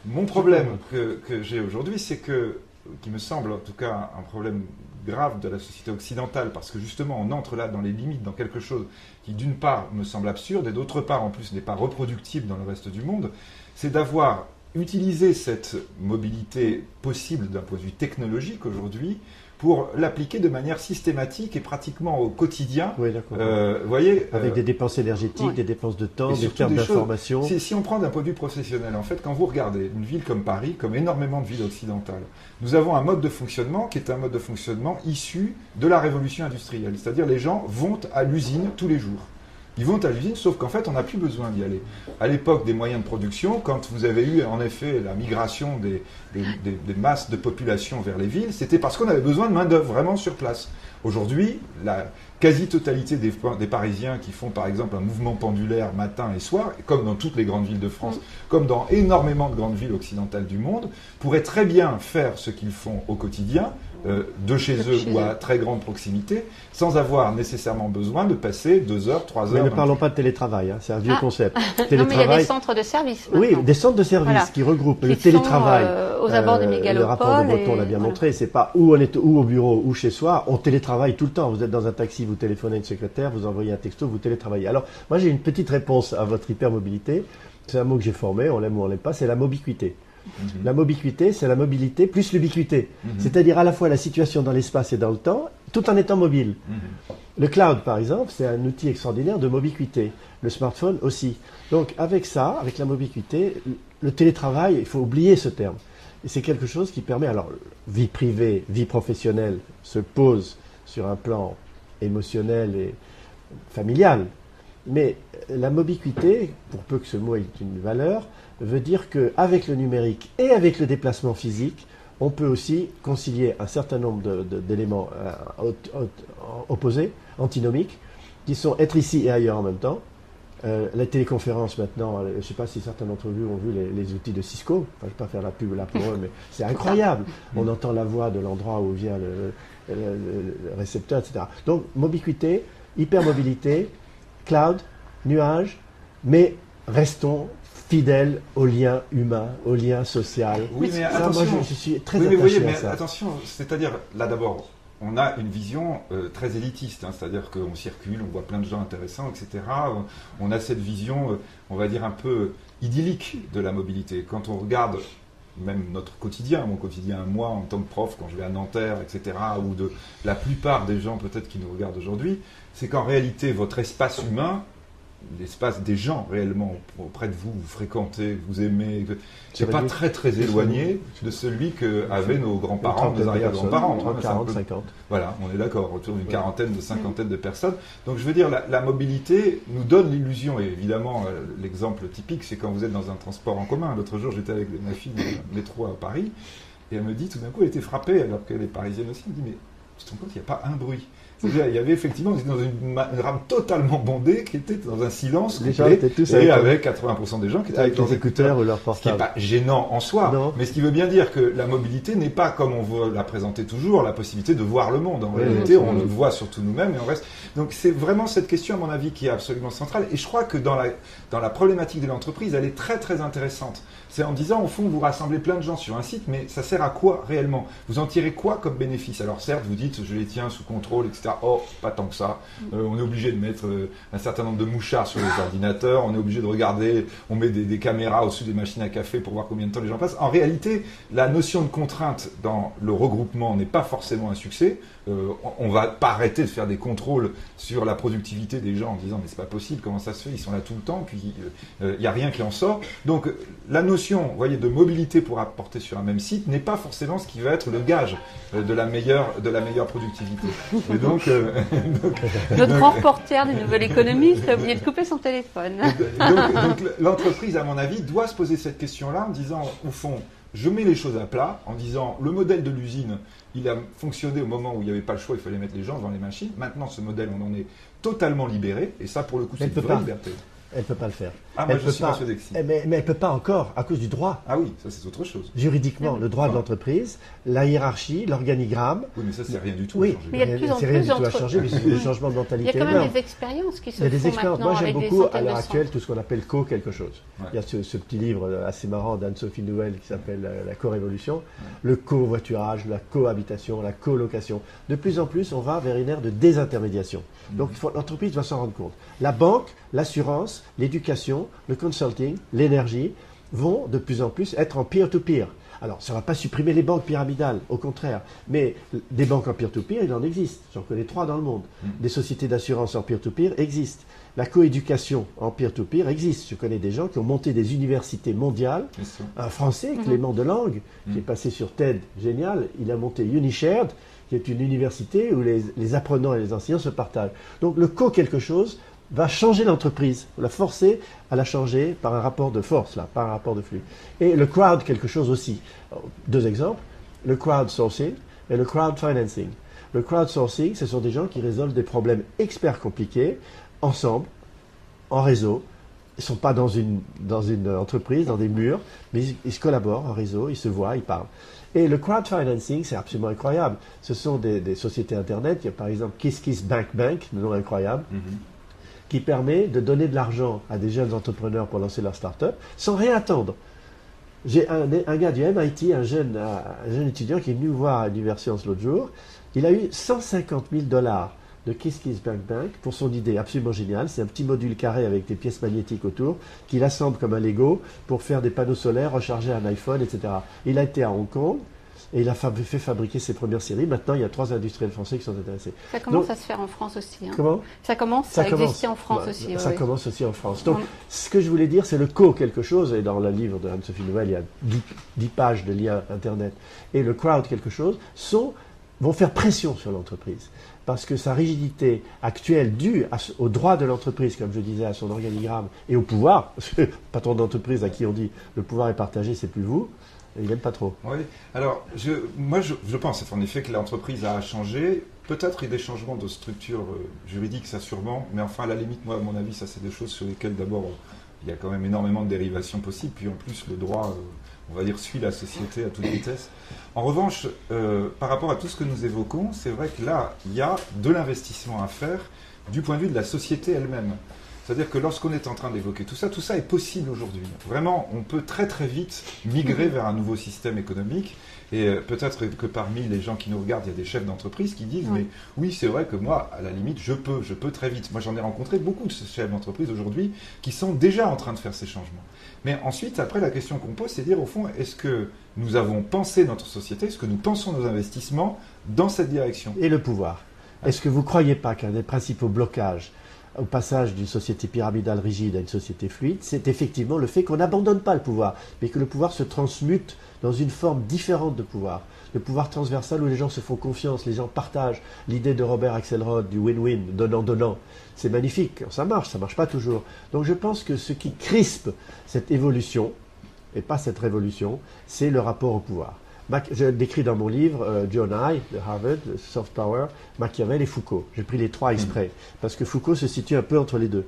D: Mon problème que j'ai aujourd'hui, c'est qui me semble en tout cas un problème grave de la société occidentale, parce que justement on entre là dans les limites, dans quelque chose qui d'une part me semble absurde et d'autre part en plus n'est pas reproductible dans le reste du monde, c'est d'avoir utilisé cette mobilité possible d'un point de vue technologique aujourd'hui pour l'appliquer de manière systématique et pratiquement au quotidien.
C: Oui, d'accord.
D: Voyez,
C: avec des dépenses énergétiques, des dépenses de temps, des pertes d'informations.
D: Si on prend d'un point de vue professionnel, en fait, quand vous regardez une ville comme Paris, comme énormément de villes occidentales, nous avons un mode de fonctionnement qui est un mode de fonctionnement issu de la révolution industrielle. C'est-à-dire les gens vont à l'usine tous les jours. Ils vont à l'usine, sauf qu'en fait, on n'a plus besoin d'y aller. À l'époque des moyens de production, quand vous avez eu en effet la migration des masses de population vers les villes, c'était parce qu'on avait besoin de main-d'œuvre vraiment sur place. Aujourd'hui, la quasi-totalité des Parisiens qui font par exemple un mouvement pendulaire matin et soir, comme dans toutes les grandes villes de France, comme dans énormément de grandes villes occidentales du monde, pourraient très bien faire ce qu'ils font au quotidien, de chez eux ou à très grande proximité, sans avoir nécessairement besoin de passer 2 heures, 3 heures.
C: Mais ne parlons pas de télétravail, c'est un vieux concept.
B: Télétravail. Non, mais il y a des centres de services maintenant.
C: Oui, des centres de services qui regroupent le télétravail.
B: Aux abords des mégalopoles.
C: Le rapport de Breton l'a bien montré, c'est pas où on est ou au bureau ou chez soi, on télétravaille tout le temps. Vous êtes dans un taxi, vous téléphonez à une secrétaire, vous envoyez un texto, vous télétravaillez. Alors, moi j'ai une petite réponse à votre hypermobilité. C'est un mot que j'ai formé, on l'aime ou on l'aime pas, c'est la mobiquité. La mobiquité, c'est la mobilité plus l'ubiquité. C'est-à-dire à la fois la situation dans l'espace et dans le temps, tout en étant mobile. Le cloud, par exemple, c'est un outil extraordinaire de mobiquité. Le smartphone aussi. Donc avec ça, avec la mobiquité, le télétravail, il faut oublier ce terme. Et c'est quelque chose qui permet, alors vie privée, vie professionnelle se pose sur un plan émotionnel et familial. Mais la mobiquité, pour peu que ce mot ait une valeur, veut dire qu'avec le numérique et avec le déplacement physique, on peut aussi concilier un certain nombre d'éléments opposés, antinomiques, qui sont être ici et ailleurs en même temps. La téléconférence maintenant, je ne sais pas si certains d'entre vous ont vu les outils de Cisco, enfin, je ne vais pas faire la pub là pour eux, mais c'est incroyable. On entend la voix de l'endroit où vient le récepteur, etc. Donc, mobiquité, hypermobilité, cloud, nuage, mais restons fidèles au lien humain, au lien social.
D: Oui, mais
C: ça,
D: attention.
C: moi, je suis très attaché à ça.
D: Attention, c'est-à-dire, là d'abord, on a une vision très élitiste, c'est-à-dire qu'on circule, on voit plein de gens intéressants, etc. On a cette vision, on va dire, un peu idyllique de la mobilité. Quand on regarde même notre quotidien, mon quotidien, moi, en tant que prof, quand je vais à Nanterre, etc., ou de la plupart des gens peut-être qui nous regardent aujourd'hui, c'est qu'en réalité, votre espace humain, l'espace des gens réellement auprès de vous, vous fréquentez, vous aimez, c'est pas très très éloigné de celui qu'avaient nos grands-parents, nos arrière-grands-parents.
C: 30, 40, 50.
D: Voilà, on est d'accord, autour d'une quarantaine, de cinquantaine de personnes. Donc je veux dire, la mobilité nous donne l'illusion, et évidemment l'exemple typique, c'est quand vous êtes dans un transport en commun. L'autre jour, j'étais avec ma fille dans le métro à Paris, et elle me dit, tout d'un coup, elle était frappée, alors qu'elle est parisienne aussi, elle me dit, mais tu te rends compte qu'il n'y a pas un bruit. C'est-à-dire, il y avait effectivement, on était dans une rame totalement bondée qui était dans un silence
C: Les gens
D: complet,
C: étaient tous
D: et avec 80% des gens qui étaient
C: avec
D: leurs
C: les écouteurs ou leur
D: Ce qui n'est
C: portable.
D: pas gênant en soi,
C: Non.
D: mais ce qui veut bien dire que la mobilité n'est pas, comme on veut la présenter toujours, la possibilité de voir le monde. En
C: Oui,
D: réalité,
C: oui.
D: on le voit surtout nous-mêmes et on reste. Donc c'est vraiment cette question, à mon avis, qui est absolument centrale. Et je crois que dans la problématique de l'entreprise, elle est très très intéressante. C'est en disant, au fond, vous rassemblez plein de gens sur un site, mais ça sert à quoi réellement? Vous en tirez quoi comme bénéfice? Alors certes, vous dites, je les tiens sous contrôle, etc. Oh, pas tant que ça. On est obligé de mettre un certain nombre de mouchards sur les ordinateurs, on est obligé de regarder, on met des caméras au-dessus des machines à café pour voir combien de temps les gens passent. En réalité, la notion de contrainte dans le regroupement n'est pas forcément un succès. On va pas arrêter de faire des contrôles sur la productivité des gens en disant mais c'est pas possible, comment ça se fait, ils sont là tout le temps, puis il n'y a rien qui en sort. Donc la notion, vous voyez, de mobilité pour apporter sur un même site n'est pas forcément ce qui va être le gage de la meilleure productivité. Et donc,
B: Notre grand reporter du Nouvel Économiste a oublié de couper son téléphone.
D: donc l'entreprise, à mon avis, doit se poser cette question-là en disant, au fond, je mets les choses à plat, en disant, le modèle de l'usine, il a fonctionné au moment où il n'y avait pas le choix, il fallait mettre les gens devant les machines. Maintenant, ce modèle, on en est totalement libéré, et ça, pour le coup, c'est une vraie liberté.
C: Elle ne peut pas le faire.
D: Ah, moi,
C: Elle
D: je
C: peut
D: suis
C: pas.
D: persuadé que si.
C: Mais elle ne peut pas encore, à cause du droit.
D: Ah oui, ça, c'est autre chose.
C: Juridiquement, le droit de l'entreprise, la hiérarchie, l'organigramme.
D: Oui, mais ça, c'est rien du tout.
C: Oui,
B: Mais il y a de plus en
C: c'est rien
B: plus
C: du tout à changer, mais c'est des changements de
B: Il y
C: mentalité
B: a quand même
C: énormes.
B: des expériences qui se
C: Il y a des
B: font
C: expériences.
B: maintenant
C: Moi, j'aime
B: avec des
C: beaucoup à
B: centaines
C: l'heure
B: de
C: actuelle
B: centres.
C: tout ce qu'on appelle co-quelque chose.
D: Ouais.
C: Il y a ce petit livre assez marrant d'Anne-Sophie Nouvel qui s'appelle La co-révolution, le covoiturage, la cohabitation, la colocation. De plus en plus, on va vers une ère de désintermédiation. Donc, l'entreprise doit s'en rendre compte. La banque, l'assurance, l'éducation, le consulting, l'énergie vont de plus en plus être en peer-to-peer. Alors, ça ne va pas supprimer les banques pyramidales, au contraire. Mais des banques en peer-to-peer, il en existe. J'en connais 3 dans le monde. Des sociétés d'assurance en peer-to-peer existent. La coéducation en peer-to-peer existe. Je connais des gens qui ont monté des universités mondiales. Un Français, Clément Delangue, qui est passé sur TED, génial, il a monté Unishared, qui est une université où les apprenants et les enseignants se partagent. Donc le co-quelque chose va changer l'entreprise, la forcer à la changer par un rapport de force, là, par un rapport de flux. Et le crowd quelque chose aussi. 2 exemples, le crowdsourcing et le crowdfinancing. Le crowdsourcing, ce sont des gens qui résolvent des problèmes experts compliqués, ensemble, en réseau. Ils ne sont pas dans une entreprise, dans des murs, mais ils se collaborent en réseau, ils se voient, ils parlent. Et le crowdfinancing, c'est absolument incroyable. Ce sont des sociétés Internet. Il y a par exemple KissKissBankBank, le nom incroyable, qui permet de donner de l'argent à des jeunes entrepreneurs pour lancer leur start-up sans rien attendre. J'ai un gars du MIT, un jeune étudiant qui est venu me voir à l'Université l'autre jour. Il a eu 150 000 $ de KissKissBankBank pour son idée absolument géniale. C'est un petit module carré avec des pièces magnétiques autour qu'il assemble comme un Lego pour faire des panneaux solaires, recharger un iPhone, etc. Il a été à Hong Kong et il a fait fabriquer ses premières séries. Maintenant, il y a 3 industriels français qui sont intéressés.
B: Ça commence à se faire en France aussi. Hein.
C: Comment ?
B: Ça commence à exister en France aussi.
C: Ça
B: oui.
C: commence aussi en France. Donc, ce que je voulais dire, c'est le co-quelque chose. Et dans le livre de Anne-Sophie Nouvel, il y a 10 pages de liens Internet. Et le crowd quelque chose vont faire pression sur l'entreprise. Parce que sa rigidité actuelle due au droit de l'entreprise, comme je disais, à son organigramme et au pouvoir, parce que le patron d'entreprise à qui on dit le pouvoir est partagé, c'est plus vous, il n'aime pas trop.
D: Oui, alors moi je pense en effet que l'entreprise a changé. Peut-être des changements de structure juridique, ça sûrement, mais enfin à la limite, moi à mon avis, ça c'est des choses sur lesquelles d'abord il y a quand même énormément de dérivations possibles, puis en plus le droit, on va dire, suit la société à toute vitesse. En revanche, par rapport à tout ce que nous évoquons, c'est vrai que là, il y a de l'investissement à faire du point de vue de la société elle-même. C'est-à-dire que lorsqu'on est en train d'évoquer tout ça est possible aujourd'hui. Vraiment, on peut très très vite migrer vers un nouveau système économique. Et peut-être que parmi les gens qui nous regardent, il y a des chefs d'entreprise qui disent mais oui, c'est vrai que moi, à la limite, je peux très vite. Moi, j'en ai rencontré beaucoup de chefs d'entreprise aujourd'hui qui sont déjà en train de faire ces changements. Mais ensuite, après, la question qu'on pose, c'est de dire au fond, est-ce que nous avons pensé notre société, est-ce que nous pensons nos investissements dans cette direction ?
C: Et le pouvoir. Est-ce que vous ne croyez pas qu'un des principaux blocages au passage d'une société pyramidale rigide à une société fluide, c'est effectivement le fait qu'on n'abandonne pas le pouvoir, mais que le pouvoir se transmute dans une forme différente de pouvoir. Le pouvoir transversal où les gens se font confiance, les gens partagent. L'idée de Robert Axelrod du win-win, donnant-donnant, c'est magnifique. Ça marche pas toujours. Donc je pense que ce qui crispe cette évolution, et pas cette révolution, c'est le rapport au pouvoir. Je décris dans mon livre John Hay de Harvard, Soft Power, Machiavel et Foucault. J'ai pris les trois exprès, parce que Foucault se situe un peu entre les deux.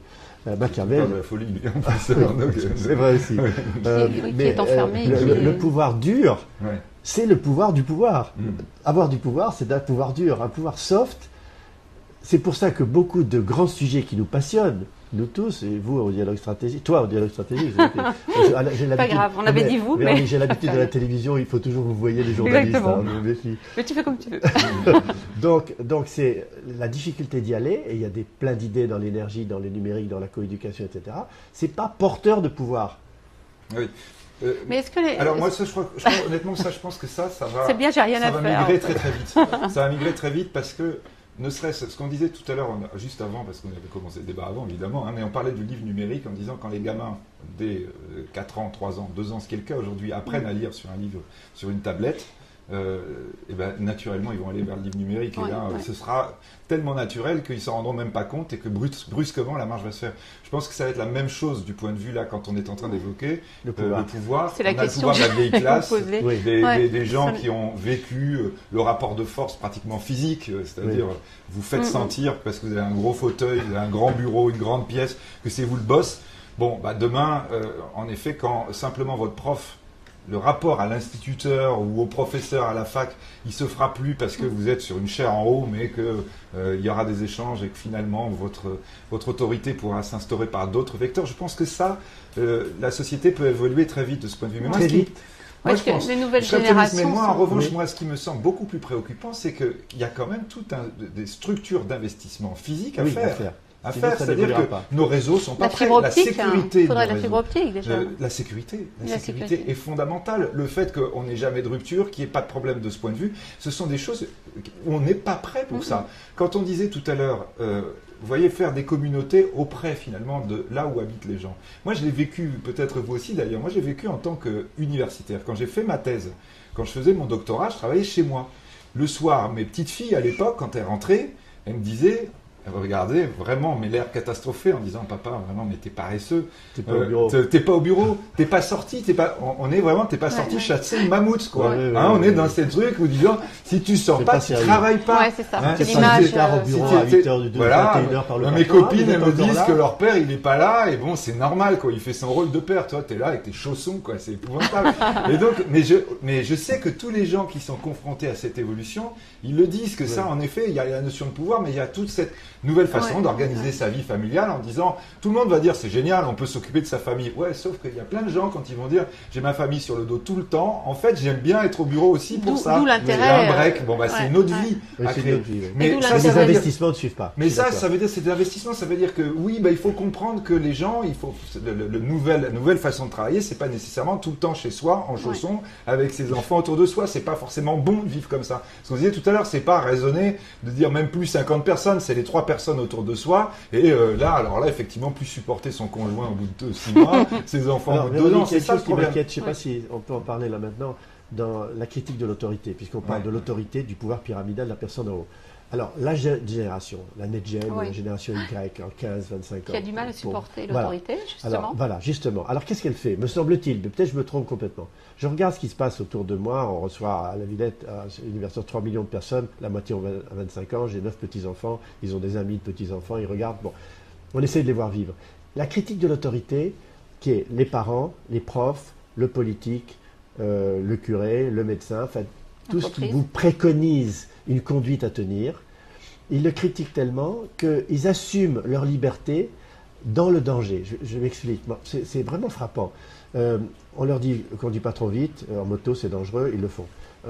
C: Machiavel.
D: De la folie, lui, en plus.
C: C'est vrai aussi.
B: Qui est enfermé.
C: Le pouvoir dur,
D: Ouais.
C: c'est le pouvoir du pouvoir. Avoir du pouvoir, c'est un pouvoir dur. Un pouvoir soft, c'est pour ça que beaucoup de grands sujets qui nous passionnent, nous tous, et vous au dialogue stratégique, toi au dialogue stratégique,
B: Pas grave, on avait dit vous, mais...
C: J'ai l'habitude de la télévision, il faut toujours que vous voyez les journalistes.
B: Exactement.
C: Je me méfie.
B: Mais tu fais comme tu veux.
C: Donc c'est la difficulté d'y aller, et il y a plein d'idées dans l'énergie, dans le numérique, dans la coéducation, etc. C'est pas porteur de pouvoir.
D: Oui.
B: Mais est-ce que les...
D: Alors moi, ça, je crois, honnêtement, ça, je pense que ça va...
B: C'est bien, j'ai rien
D: ça
B: à
D: va
B: faire.
D: migrer très très vite. Ça va migrer très vite parce que, ne serait-ce, ce qu'on disait tout à l'heure, juste avant, parce qu'on avait commencé le débat avant, évidemment, mais on parlait du livre numérique en disant quand les gamins, dès 4 ans, 3 ans, 2 ans, ce qui est le cas aujourd'hui, apprennent à lire sur un livre, sur une tablette, et ben, naturellement, ils vont aller vers le livre numérique. Et là, ce sera tellement naturel qu'ils s'en rendront même pas compte et que brusquement, la marche va se faire. Je pense que ça va être la même chose du point de vue, là, quand on est en train d'évoquer le pouvoir.
B: C'est la question
D: le pouvoir de la vieille classe,
B: poser.
D: des gens qui ont vécu le rapport de force pratiquement physique, c'est-à-dire vous faites sentir, parce que vous avez un gros fauteuil, vous avez un grand bureau, une grande pièce, que c'est vous le boss. Bon, bah demain, en effet, quand simplement votre prof, le rapport à l'instituteur ou au professeur à la fac, il se fera plus parce que vous êtes sur une chaire en haut, mais que il y aura des échanges et que finalement votre autorité pourra s'instaurer par d'autres vecteurs. Je pense que ça, la société peut évoluer très vite de ce point de vue. Mais
C: très vite.
B: Moi, je pense, les nouvelles générations.
D: Mais moi, en revanche, moi, ce qui me semble beaucoup plus préoccupant, c'est qu'il y a quand même toutes des structures d'investissement physique à faire. C'est-à-dire que nos réseaux sont pas prêts.
B: La sécurité, faudrait la fibre optique déjà.
D: La sécurité est fondamentale. Le fait qu'on n'ait jamais de rupture, qu'il n'y ait pas de problème de ce point de vue, ce sont des choses où on n'est pas prêt pour ça. Quand on disait tout à l'heure, vous voyez, faire des communautés auprès finalement de là où habitent les gens. Moi, je l'ai vécu, peut-être vous aussi d'ailleurs. Moi, j'ai vécu en tant qu'universitaire. Quand j'ai fait ma thèse, quand je faisais mon doctorat, je travaillais chez moi. Le soir, mes petites filles à l'époque, quand elles rentraient, elles me disaient. Elle regardait vraiment, mais l'air catastrophé en disant papa, vraiment, mais t'es paresseux.
C: T'es pas au bureau.
D: T'es pas au bureau, t'es pas sorti, t'es pas sorti chasser le mammouth, quoi. On est dans ces trucs où disant, si tu sors pas, tu travailles pas.
B: Ouais, c'est ça.
C: C'est l'image. Au bureau à 8h du 21h par le
D: mes copines, elles me disent que leur père, il est pas là, et bon, c'est normal, quoi. Il fait son rôle de père. Toi, t'es là avec tes chaussons, quoi. C'est épouvantable. Et donc, mais je sais que tous les gens qui sont confrontés à cette évolution, ils le disent que ça, en effet, il y a la notion de pouvoir, mais il y a toute cette nouvelle façon d'organiser sa vie familiale en disant, tout le monde va dire c'est génial, on peut s'occuper de sa famille. Ouais, sauf qu'il y a plein de gens quand ils vont dire j'ai ma famille sur le dos tout le temps, en fait j'aime bien être au bureau aussi pour ça.
B: D'où l'intérêt.
D: Un break, bon bah c'est une autre vie à créer.
C: Mais ça, les investissements ne suivent pas.
D: Mais ça veut dire c'est des investissements, ça veut dire que oui, bah, il faut comprendre que les gens, il faut la nouvelle façon de travailler, c'est pas nécessairement tout le temps chez soi en chaussons avec ses enfants autour de soi, c'est pas forcément bon de vivre comme ça. Ce qu'on disait tout à l'heure, c'est pas raisonner de dire même plus 50 personnes, c'est les 3 personnes autour de soi et là effectivement plus supporter son conjoint au bout de 6 mois, ses enfants au bout de 2 ans, c'est ça le problème.
C: Je ne sais pas si on peut en parler là maintenant dans la critique de l'autorité, puisqu'on parle de l'autorité, du pouvoir pyramidal de la personne en haut. Alors, la génération, la NetGen, la génération Y, en 15-25 ans.
B: Qui a du mal à supporter l'autorité, justement.
C: Justement. Alors, qu'est-ce qu'elle fait? Me semble-t-il, peut-être je me trompe complètement. Je regarde ce qui se passe autour de moi. On reçoit à la Villette, à l'université, 3 millions de personnes. La moitié ont 25 ans. J'ai 9 petits-enfants. Ils ont des amis de petits-enfants. Ils regardent. Bon, on essaie de les voir vivre. La critique de l'autorité, qui est les parents, les profs, le politique, le curé, le médecin, enfin, tout ce qui vous préconise une conduite à tenir, ils le critiquent tellement qu'ils assument leur liberté dans le danger. Je m'explique. Bon, c'est vraiment frappant. On leur dit qu'on ne conduit pas trop vite, en moto c'est dangereux, ils le font.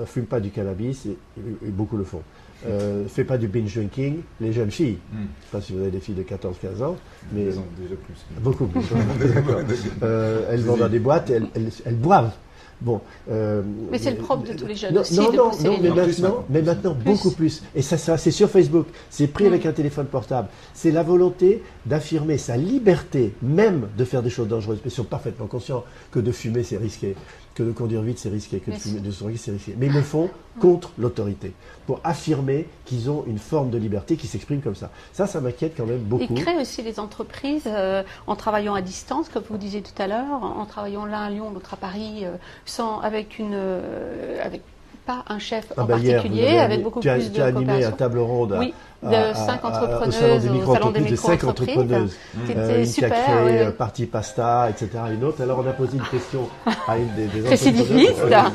C: Fume pas du cannabis, et beaucoup le font. Fais pas du binge drinking, les jeunes filles. Je ne sais pas si vous avez des filles de 14-15 ans, mais
D: elles ont déjà plus.
C: Beaucoup plus. Elles vont dans des boîtes, elles boivent. Bon,
B: mais c'est le propre de tous les jeunes aussi.
C: Mais maintenant beaucoup plus. Et ça c'est sur Facebook. C'est pris avec un téléphone portable. C'est la volonté d'affirmer sa liberté, même de faire des choses dangereuses. Mais ils sont parfaitement conscients que de fumer c'est risqué, que de conduire vite c'est risqué, que de se droguer c'est risqué. Mais ils le font contre l'autorité, pour affirmer qu'ils ont une forme de liberté qui s'exprime comme ça. Ça m'inquiète quand même beaucoup.
B: Ils créent aussi les entreprises en travaillant à distance, comme vous disiez tout à l'heure, en travaillant l'un à Lyon, l'autre à Paris, avec pas un chef
C: Ah
B: en
C: bah hier,
B: particulier, avec beaucoup plus de
C: tu as animé
B: coopération.
C: une table ronde
B: Oui, de 5 entrepreneuses
C: au salon des
B: de
C: micro-entreprises, de 5
B: micro-entreprises.
C: entrepreneuses
B: C'était
C: qui a
B: super.
C: créé
B: Oui.
C: Parti Pasta, etc. Une autre. Alors on a posé une question à une des
B: Récidiviste.
C: entrepreneuses.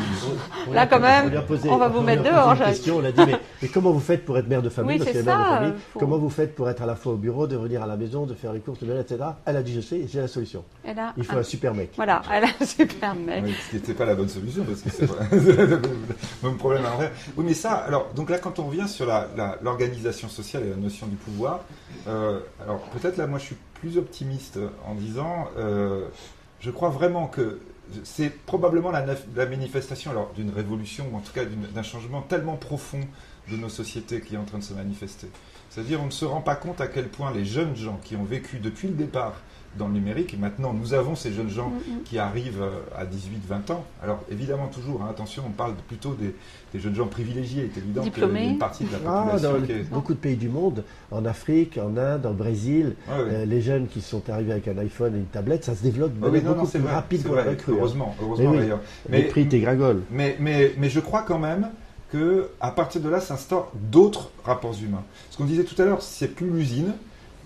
B: Là, quand même, on va vous mettre dehors,
C: Jacques. On a dit, mais comment vous faites pour être mère de famille,
B: Oui,
C: parce
B: c'est
C: qu'elle est mère de
B: ça,
C: famille,
B: faut-
C: comment vous faites pour être à la fois au bureau, de revenir à la maison, de faire les courses, etc. Elle a dit, je sais, j'ai la solution.
B: Elle a
C: Il faut un super mec.
B: Voilà, elle a un super mec.
D: Oui, ce qui n'était pas la bonne solution, parce que c'est pas le même problème à l'envers. Oui, mais ça, alors, donc là, quand on revient sur l'organisation sociale et la notion du pouvoir, alors peut-être là, moi, je suis plus optimiste en disant, je crois vraiment que c'est probablement la manifestation alors d'une révolution, ou en tout cas d'un changement tellement profond de nos sociétés qui est en train de se manifester. C'est-à-dire, on ne se rend pas compte à quel point les jeunes gens qui ont vécu depuis le départ dans le numérique, et maintenant nous avons ces jeunes gens qui arrivent à 18-20 ans. Alors évidemment toujours, hein, attention, on parle plutôt des jeunes gens privilégiés, c'est évident qu'il y a une partie de la population
C: dans beaucoup de pays du monde, en Afrique, en Inde, en Brésil, les jeunes qui sont arrivés avec un iPhone et une tablette, ça se développe beaucoup plus rapide qu'on l'aurait cru.
D: Heureusement d'ailleurs.
C: Mais les prix dégringolent.
D: Mais je crois quand même qu'à partir de là s'instaurent d'autres rapports humains. Ce qu'on disait tout à l'heure, c'est plus l'usine.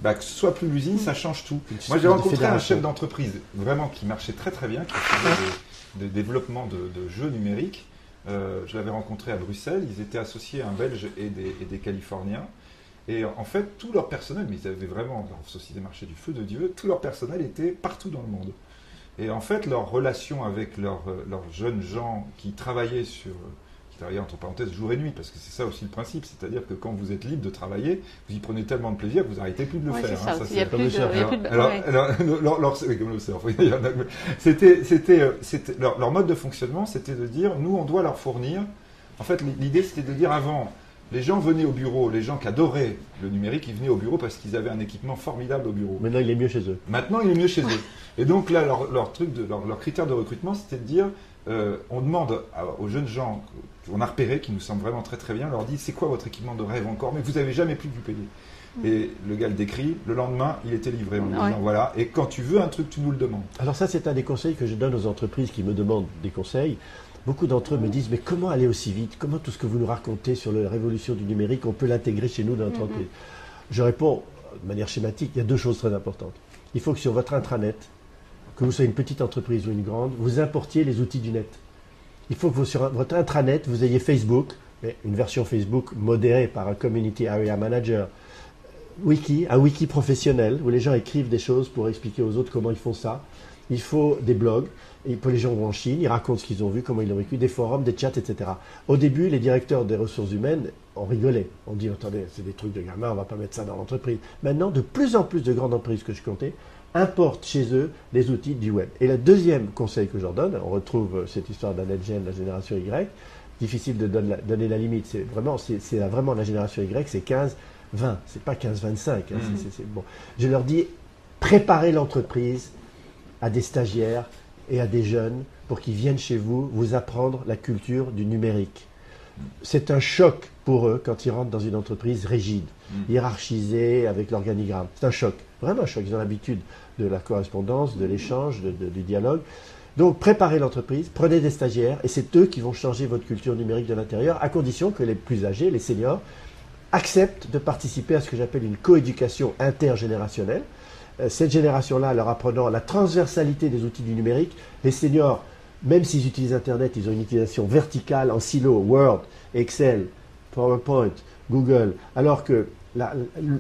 D: Que ce soit plus l'usine, ça change tout. Moi, j'ai rencontré un chef d'entreprise vraiment qui marchait très très bien, qui faisait des développements de jeux numériques. Je l'avais rencontré à Bruxelles. Ils étaient associés à un Belge et des Californiens. Et en fait, tout leur personnel, mais ils avaient vraiment, leur société marchait du feu de Dieu, tout leur personnel était partout dans le monde. Et en fait, leur relation avec leurs jeunes gens qui travaillaient entre parenthèses jour et nuit, parce que c'est ça aussi le principe, c'est-à-dire que quand vous êtes libre de travailler, vous y prenez tellement de plaisir que vous n'arrêtez plus de le faire.
B: C'est ça, il n'y a plus de...
D: Leur mode de fonctionnement, c'était de dire, nous, on doit leur fournir. En fait, l'idée, c'était de dire avant, les gens venaient au bureau, les gens qui adoraient le numérique, ils venaient au bureau parce qu'ils avaient un équipement formidable au bureau.
C: Maintenant, il est mieux chez eux.
D: Et donc là, leur critère de recrutement, c'était de dire, on demande aux jeunes gens qu'on a repérés, qui nous semblent vraiment très très bien, on leur dit c'est quoi votre équipement de rêve encore, mais vous n'avez jamais pu vous payer. Et le gars le décrit, le lendemain il était livré en disant voilà, et quand tu veux un truc, tu nous le demandes.
C: Alors ça, c'est un des conseils que je donne aux entreprises qui me demandent des conseils. Beaucoup d'entre eux me disent mais comment aller aussi vite, comment tout ce que vous nous racontez sur la révolution du numérique, on peut l'intégrer chez nous dans notre entreprise. Je réponds de manière schématique, il y a deux choses très importantes. Il faut que sur votre intranet, que vous soyez une petite entreprise ou une grande, vous importiez les outils du net. Il faut que sur votre intranet, vous ayez Facebook, mais une version Facebook modérée par un Community Area Manager, un wiki professionnel, où les gens écrivent des choses pour expliquer aux autres comment ils font ça. Il faut des blogs, et les gens vont en Chine, ils racontent ce qu'ils ont vu, comment ils l'ont vécu, des forums, des chats, etc. Au début, les directeurs des ressources humaines ont rigolé. On dit, attendez, c'est des trucs de gamins, on ne va pas mettre ça dans l'entreprise. Maintenant, de plus en plus de grandes entreprises que je comptais importent chez eux les outils du web. Et le deuxième conseil que je leur donne, on retrouve cette histoire de la NetGen, la génération Y, difficile de donner la limite, c'est vraiment la génération Y, c'est 15-20, c'est pas 15-25. Bon. Je leur dis, préparez l'entreprise à des stagiaires et à des jeunes pour qu'ils viennent chez vous vous apprendre la culture du numérique. C'est un choc pour eux quand ils rentrent dans une entreprise rigide, hiérarchisée avec l'organigramme. C'est un choc, vraiment un choc. Ils ont l'habitude de la correspondance, de l'échange, du dialogue. Donc préparez l'entreprise, prenez des stagiaires et c'est eux qui vont changer votre culture numérique de l'intérieur à condition que les plus âgés, les seniors, acceptent de participer à ce que j'appelle une coéducation intergénérationnelle. Cette génération-là, leur apprenant la transversalité des outils du numérique, les seniors, même s'ils utilisent Internet, ils ont une utilisation verticale en silo, Word, Excel, PowerPoint, Google, alors que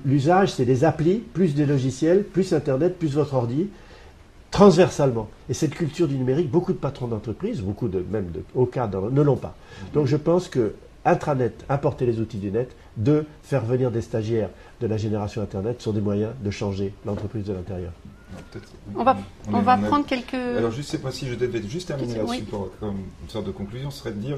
C: l'usage, c'est des applis, plus des logiciels, plus Internet, plus votre ordi, transversalement. Et cette culture du numérique, beaucoup de patrons d'entreprise, même de hauts cadres ne l'ont pas. Donc je pense que intranet, importer les outils du net, deux, faire venir des stagiaires de la génération Internet sont des moyens de changer l'entreprise de l'intérieur.
B: On va prendre quelques...
D: Alors, je ne sais pas si je devais juste terminer là-dessus comme une sorte de conclusion, ce serait de dire,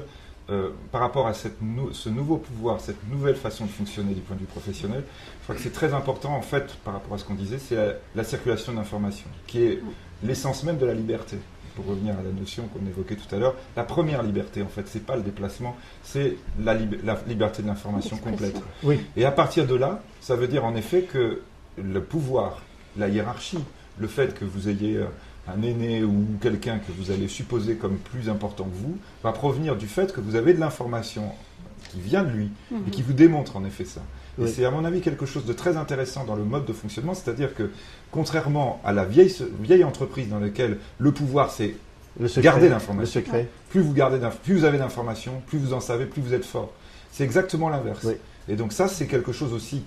D: par rapport à ce nouveau pouvoir, cette nouvelle façon de fonctionner du point de vue professionnel, je crois que c'est très important, en fait, par rapport à ce qu'on disait, c'est la circulation d'informations, qui est l'essence même de la liberté. Pour revenir à la notion qu'on évoquait tout à l'heure, la première liberté, en fait, c'est pas le déplacement, c'est la liberté de l'information complète.
C: Oui.
D: Et à partir de là, ça veut dire en effet que le pouvoir, la hiérarchie, le fait que vous ayez un aîné ou quelqu'un que vous allez supposer comme plus important que vous, va provenir du fait que vous avez de l'information qui vient de lui et qui vous démontre en effet ça. Et c'est à mon avis quelque chose de très intéressant dans le mode de fonctionnement, c'est-à-dire que contrairement à la vieille entreprise dans laquelle le pouvoir c'est garder l'information, plus vous avez d'informations, plus vous en savez, plus vous êtes fort. C'est exactement l'inverse. Oui. Et donc ça c'est quelque chose aussi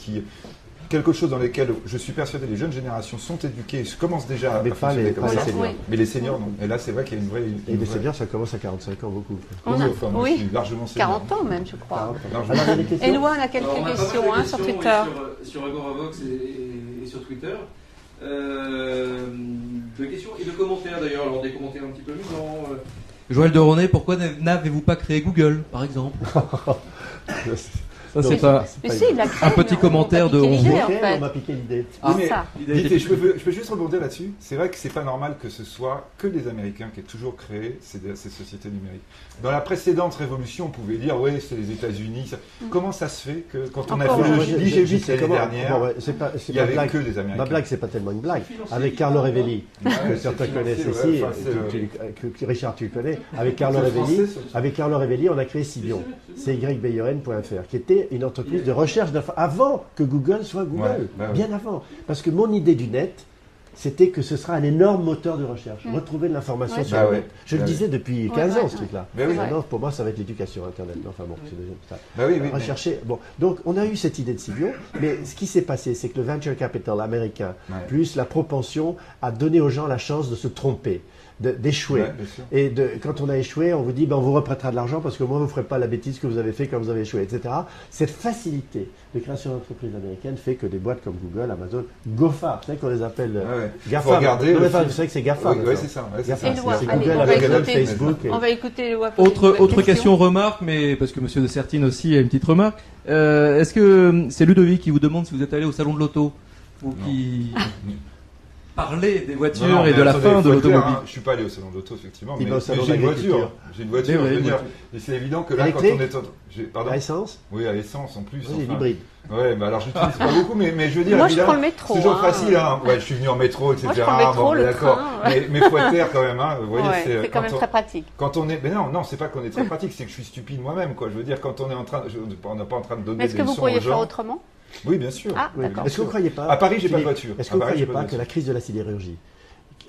D: quelque chose dans lequel je suis persuadé les jeunes générations sont éduquées, commencent déjà à fonctionner comme ça. Mais les seniors, non. Et là, c'est vrai qu'il y a une vraie...
C: Et les seniors, ça commence à 45 ans, beaucoup.
B: Oui,
D: je suis largement senior.
B: 40 ans même, je crois.
C: Éloi,
B: on a quelques questions sur Twitter.
A: Sur Agoravox et sur Twitter. De questions et de commentaires, d'ailleurs. Alors, des commentaires un petit peu amusants. Joël de Ronet, pourquoi n'avez-vous pas créé Google, par exemple? Ça, c'est pas un petit commentaire de
C: on m'a piqué l'idée.
D: Je peux juste rebondir là-dessus. C'est vrai que c'est pas normal que ce soit que les Américains qui aient toujours créé ces sociétés numériques. Dans la précédente révolution, on pouvait dire oui, c'est les États-Unis. Comment ça se fait que quand on a fait l'IG8 l'année dernière, il n'y avait que des Américains?
C: Ma blague, c'est pas tellement une blague. Avec Carlo Revelli, que certains connaissent ici, que Richard tu connais. Avec Carlo Revelli, on a créé Sibion. C'est ybion.fr, qui était une entreprise de recherche d'informations, avant que Google soit Google, bien avant. Parce que mon idée du net, c'était que ce sera un énorme moteur de recherche. Retrouver de l'information sur le net. Je le disais depuis 15 ans, ce truc-là. Maintenant, pour moi, ça va être l'éducation Internet. Enfin bon, c'est rechercher. Bon, donc, on a eu cette idée de Sibion, mais ce qui s'est passé, c'est que le venture capital américain, plus la propension à donner aux gens la chance de se tromper, d'échouer. Et quand on a échoué, on vous dit on vous reprêtera de l'argent parce que moi, vous ne ferez pas la bêtise que vous avez fait quand vous avez échoué, etc. Cette facilité de création d'entreprises américaines fait que des boîtes comme Google, Amazon, GAFA, vous savez qu'on les appelle GAFA. Vous savez que c'est GAFA.
D: Oui, c'est ça.
C: C'est Google, Amazon, Facebook.
B: On va écouter Éloi.
A: Autre question, remarque, mais parce que Monsieur de Sertine aussi a une petite remarque. Est-ce que c'est Ludovic qui vous demande si vous êtes allé au salon de l'auto ou qui parler des voitures et de la fin de l'automobile?
D: Je suis pas allé au salon de l'auto, effectivement, mais j'ai une voiture. J'ai une voiture, je veux dire. Et c'est évident que là, quand on est...
C: Pardon ? À essence ?
D: Oui, à essence en plus.
C: Oui, l'hybride.
D: Ouais, bah alors je n'utilise pas beaucoup, mais je veux dire,
B: moi je prends le métro.
D: C'est toujours facile, hein. Ouais, je suis venu en métro, etc.
B: Moi, je prends le métro, le
D: d'accord.
B: Train,
D: mais faut être clair quand même, hein. Vous voyez,
B: c'est quand même très pratique.
D: Quand on est, mais non, c'est pas qu'on est très pratique, c'est que je suis stupide moi-même, quoi. Je veux dire, quand on est en train, on n'est pas en train de donner des leçons aux gens.
B: Est-ce que vous pourriez faire autrement ?
D: Oui, bien sûr.
B: Ah, d'accord.
C: Est-ce que vous ne croyez pas
D: à Paris, j'ai pas de voiture.
C: Est-ce que vous ne croyez pas que la crise de la sidérurgie,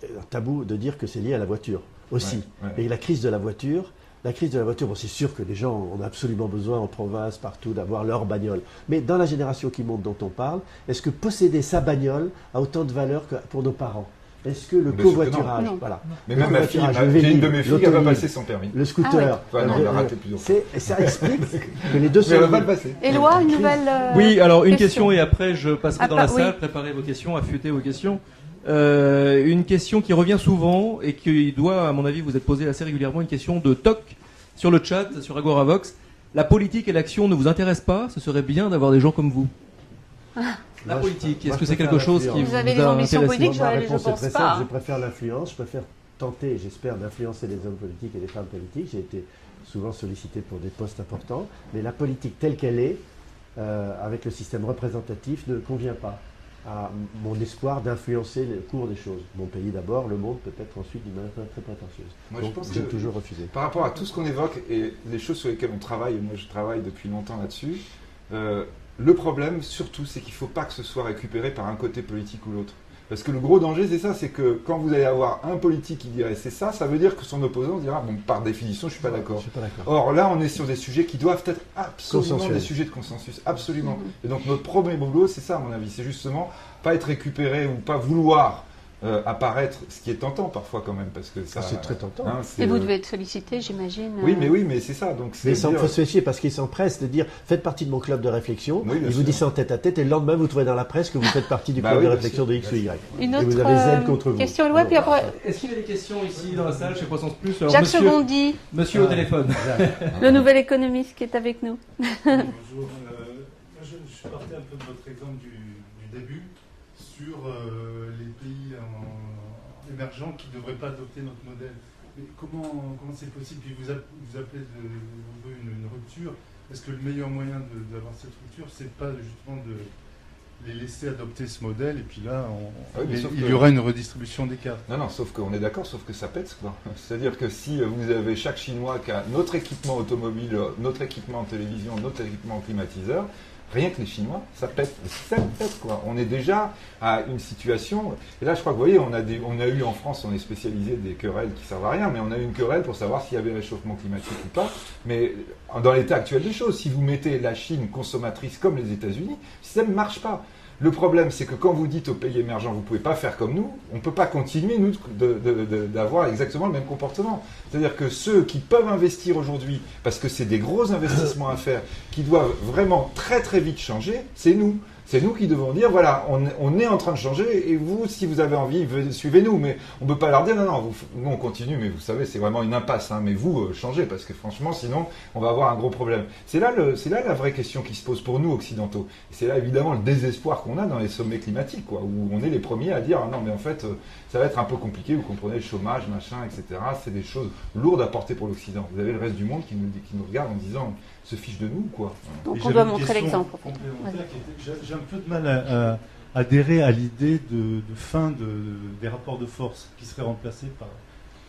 C: un tabou de dire que c'est lié à la voiture aussi, et la crise de la voiture, bon, c'est sûr que les gens ont absolument besoin en province, partout, d'avoir leur bagnole. Mais dans la génération qui monte dont on parle, est-ce que posséder sa bagnole a autant de valeur que pour nos parents ? Est-ce que le covoiturage, voilà.
D: Mais même ma fille, j'ai une de mes filles qui va passer son permis.
C: Le scooter.
D: Non, elle a raté plusieurs fois.
C: Ça explique que les deux sont.
D: Elle va pas le passer.
B: Éloi, une nouvelle.
A: Oui, alors une question et après je passerai dans la salle, préparez vos questions, affûtez vos questions. Une question qui revient souvent et qui doit, à mon avis, vous être posée assez régulièrement, une question de TOC sur le chat, sur Agoravox. La politique et l'action ne vous intéressent pas? Ce serait bien d'avoir des gens comme vous. La politique, est-ce que c'est quelque chose qui vous
B: avez des ambitions politiques?
C: Je pense pas. Je préfère l'influence, je préfère tenter, j'espère, d'influencer les hommes politiques et les femmes politiques. J'ai été souvent sollicité pour des postes importants, mais la politique telle qu'elle est, avec le système représentatif, ne convient pas à mon espoir d'influencer le cours des choses. Mon pays d'abord, le monde peut-être ensuite d'une manière très prétentieuse.
D: Moi,
C: donc j'ai toujours refusé.
D: Par rapport à tout ce qu'on évoque et les choses sur lesquelles on travaille, et moi je travaille depuis longtemps là-dessus, le problème surtout c'est qu'il ne faut pas que ce soit récupéré par un côté politique ou l'autre. Parce que le gros danger c'est ça, c'est que quand vous allez avoir un politique qui dirait c'est ça, ça veut dire que son opposant dira bon par définition je suis pas d'accord. Or là on est sur des sujets qui doivent être absolument des sujets de consensus, absolument. Et donc notre premier boulot c'est ça à mon avis, c'est justement pas être récupéré ou pas vouloir apparaître, ce qui est tentant parfois quand même, parce que ça.
C: C'est très tentant.
D: Hein,
B: et vous devez être sollicité, j'imagine.
D: Oui, mais c'est ça. Donc
C: mais il faut se méfier parce qu'ils s'empressent de dire faites partie de mon club de réflexion. Oui, ils vous disent ça en tête à tête et le lendemain vous trouvez dans la presse que vous faites partie du club de réflexion de X ou Y.
B: Une autre
C: et vous avez Z contre vous.
B: Question Éloi, puis après.
A: Est-ce qu'il y a des questions ici dans la salle chez Croissance Plus?
B: Jacques Secondy.
A: Monsieur au téléphone.
B: Le nouvel économiste qui est avec nous.
E: Bonjour. Je partais un peu de votre exemple du début sur les pays émergents qui ne devraient pas adopter notre modèle. Mais comment c'est possible? Puis vous appelez une rupture. Est-ce que le meilleur moyen d'avoir cette rupture, c'est pas justement les laisser adopter ce modèle, et puis là,
D: il
E: y aura une redistribution des cartes.
D: Non, sauf qu'on est d'accord, sauf que ça pète, quoi. C'est-à-dire que si vous avez chaque Chinois qui a notre équipement automobile, notre équipement en télévision, notre équipement en climatiseur, rien que les Chinois, ça pète, quoi. On est déjà à une situation, et là je crois que vous voyez, on a eu en France, on est spécialisé des querelles qui servent à rien, mais on a eu une querelle pour savoir s'il y avait réchauffement climatique ou pas. Mais dans l'état actuel des choses, si vous mettez la Chine consommatrice comme les États-Unis, le système ne marche pas. Le problème, c'est que quand vous dites aux pays émergents, vous ne pouvez pas faire comme nous, on ne peut pas continuer, nous, d'avoir exactement le même comportement. C'est-à-dire que ceux qui peuvent investir aujourd'hui, parce que c'est des gros investissements à faire, qui doivent vraiment très très vite changer, c'est nous. C'est nous qui devons dire, voilà, on est en train de changer, et vous, si vous avez envie, suivez-nous. Mais on ne peut pas leur dire, non, nous on continue, mais vous savez, c'est vraiment une impasse. Mais vous, changez, parce que franchement, sinon, on va avoir un gros problème. C'est là la vraie question qui se pose pour nous, occidentaux. Et c'est là, évidemment, le désespoir qu'on a dans les sommets climatiques, quoi, où on est les premiers à dire, non, mais en fait, ça va être un peu compliqué, vous comprenez, le chômage, machin, etc. C'est des choses lourdes à porter pour l'Occident. Vous avez le reste du monde qui nous regarde en disant, se fiche de nous, quoi.
B: Donc on doit montrer l'exemple.
E: J'ai un peu de mal à adhérer à l'idée de fin des rapports de force qui seraient remplacés par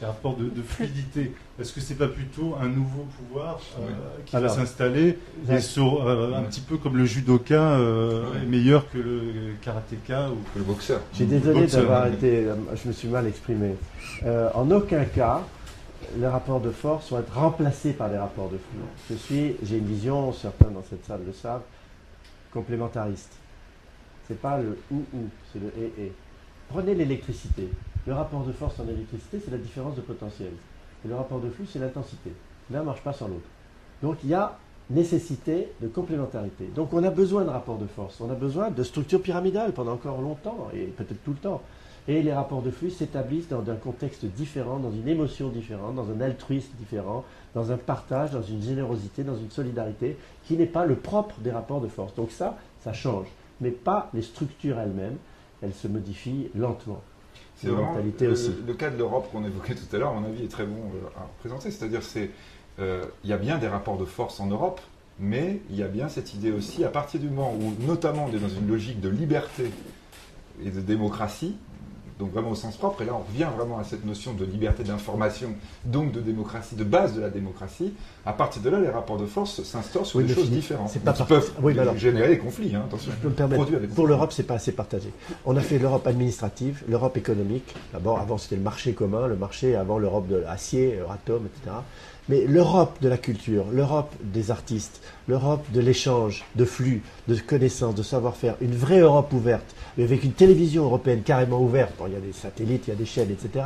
E: des rapports de fluidité. Est-ce que c'est pas plutôt un nouveau pouvoir qui va s'installer et un petit peu comme le judoka est meilleur que le karatéka ou
D: que le boxeur.
C: Je suis désolé d'avoir été... Je me suis mal exprimé. En aucun cas, les rapports de force vont être remplacés par des rapports de flux. J'ai une vision, certains dans cette salle le savent, complémentariste. C'est pas le ou, c'est le et. Prenez l'électricité. Le rapport de force en électricité, c'est la différence de potentiel. Et le rapport de flux, c'est l'intensité. L'un ne marche pas sans l'autre. Donc il y a nécessité de complémentarité. Donc on a besoin de rapports de force. On a besoin de structures pyramidales pendant encore longtemps, et peut-être tout le temps. Et les rapports de flux s'établissent dans un contexte différent, dans une émotion différente, dans un altruisme différent, dans un partage, dans une générosité, dans une solidarité, qui n'est pas le propre des rapports de force. Donc ça change. Mais pas les structures elles-mêmes. Elles se modifient lentement.
D: C'est vraiment le cas de l'Europe qu'on évoquait tout à l'heure, à mon avis, est très bon à représenter. C'est-à-dire il y a bien des rapports de force en Europe, mais il y a bien cette idée aussi, à partir du moment où, notamment, on est dans une logique de liberté et de démocratie, donc vraiment au sens propre, et là on revient vraiment à cette notion de liberté d'information, donc de démocratie, de base de la démocratie. À partir de là, les rapports de force s'instaurent sur des choses différentes.
C: C'est pas
D: qui peuvent générer des conflits. Attention.
C: Je peux me permettre. Pour l'Europe, c'est pas assez partagé. On a fait l'Europe administrative, l'Europe économique. D'abord, avant c'était le marché commun, le marché avant l'Europe de l'acier, Euratom, etc. Mais l'Europe de la culture, l'Europe des artistes, l'Europe de l'échange, de flux, de connaissances, de savoir-faire, une vraie Europe ouverte, avec une télévision européenne carrément ouverte. Bon, il y a des satellites, il y a des chaînes, etc.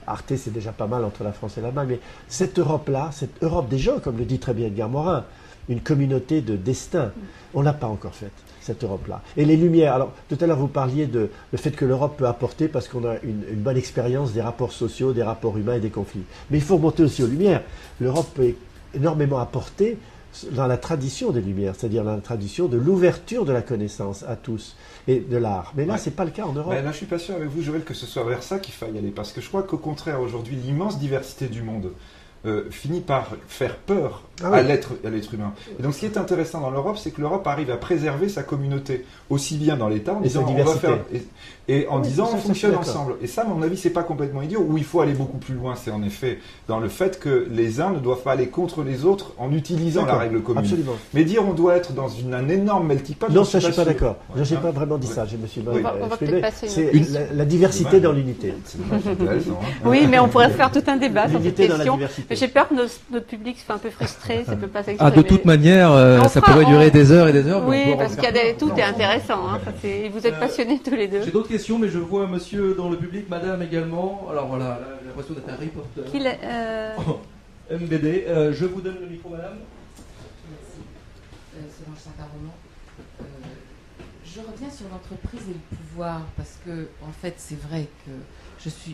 C: Arte, c'est déjà pas mal entre la France et l'Allemagne, mais cette Europe-là, cette Europe des gens, comme le dit très bien Edgar Morin, une communauté de destin, on l'a pas encore faite, cette Europe-là. Et les Lumières, alors tout à l'heure vous parliez de le fait que l'Europe peut apporter parce qu'on a une bonne expérience des rapports sociaux, des rapports humains et des conflits. Mais il faut remonter aussi aux Lumières. L'Europe peut énormément apporter dans la tradition des Lumières, c'est-à-dire dans la tradition de l'ouverture de la connaissance à tous et de l'art. Mais là, c'est pas le cas en Europe.
D: Là, je suis pas sûr avec vous, Joël, que ce soit vers ça qu'il faille aller, parce que je crois qu'au contraire, aujourd'hui, l'immense diversité du monde finit par faire peur à l'être humain. Et donc, ce qui est intéressant dans l'Europe, c'est que l'Europe arrive à préserver sa communauté, aussi bien dans l'État, en disant on va faire, et en disant on fonctionne ensemble. Et ça, à mon avis, c'est pas complètement idiot. Où il faut aller beaucoup plus loin, c'est en effet dans le fait que les uns ne doivent pas aller contre les autres en utilisant la règle commune.
C: Absolument.
D: Mais dire on doit être dans un énorme melting pot.
C: Non, ça, je suis pas d'accord. Je n'ai pas vraiment dit ça. Je me suis mal exprimé. C'est la diversité dans l'unité.
B: Oui, mais on pourrait faire tout un débat sur cette question. Mais j'ai peur que notre public soit un peu frustré, ça peut pas s'exprimer.
A: De toute manière, ça pourrait durer des heures et des heures.
B: Oui, parce qu'il y a tout est intéressant. Vous êtes passionnés tous les deux.
A: J'ai d'autres questions, mais je vois monsieur dans le public, madame également. Alors voilà, j'ai l'impression d'être un reporter. MBD. Je vous donne le micro, madame.
F: Merci. Solange Saint-Caroman. Je reviens sur l'entreprise et le pouvoir, parce que, en fait, c'est vrai que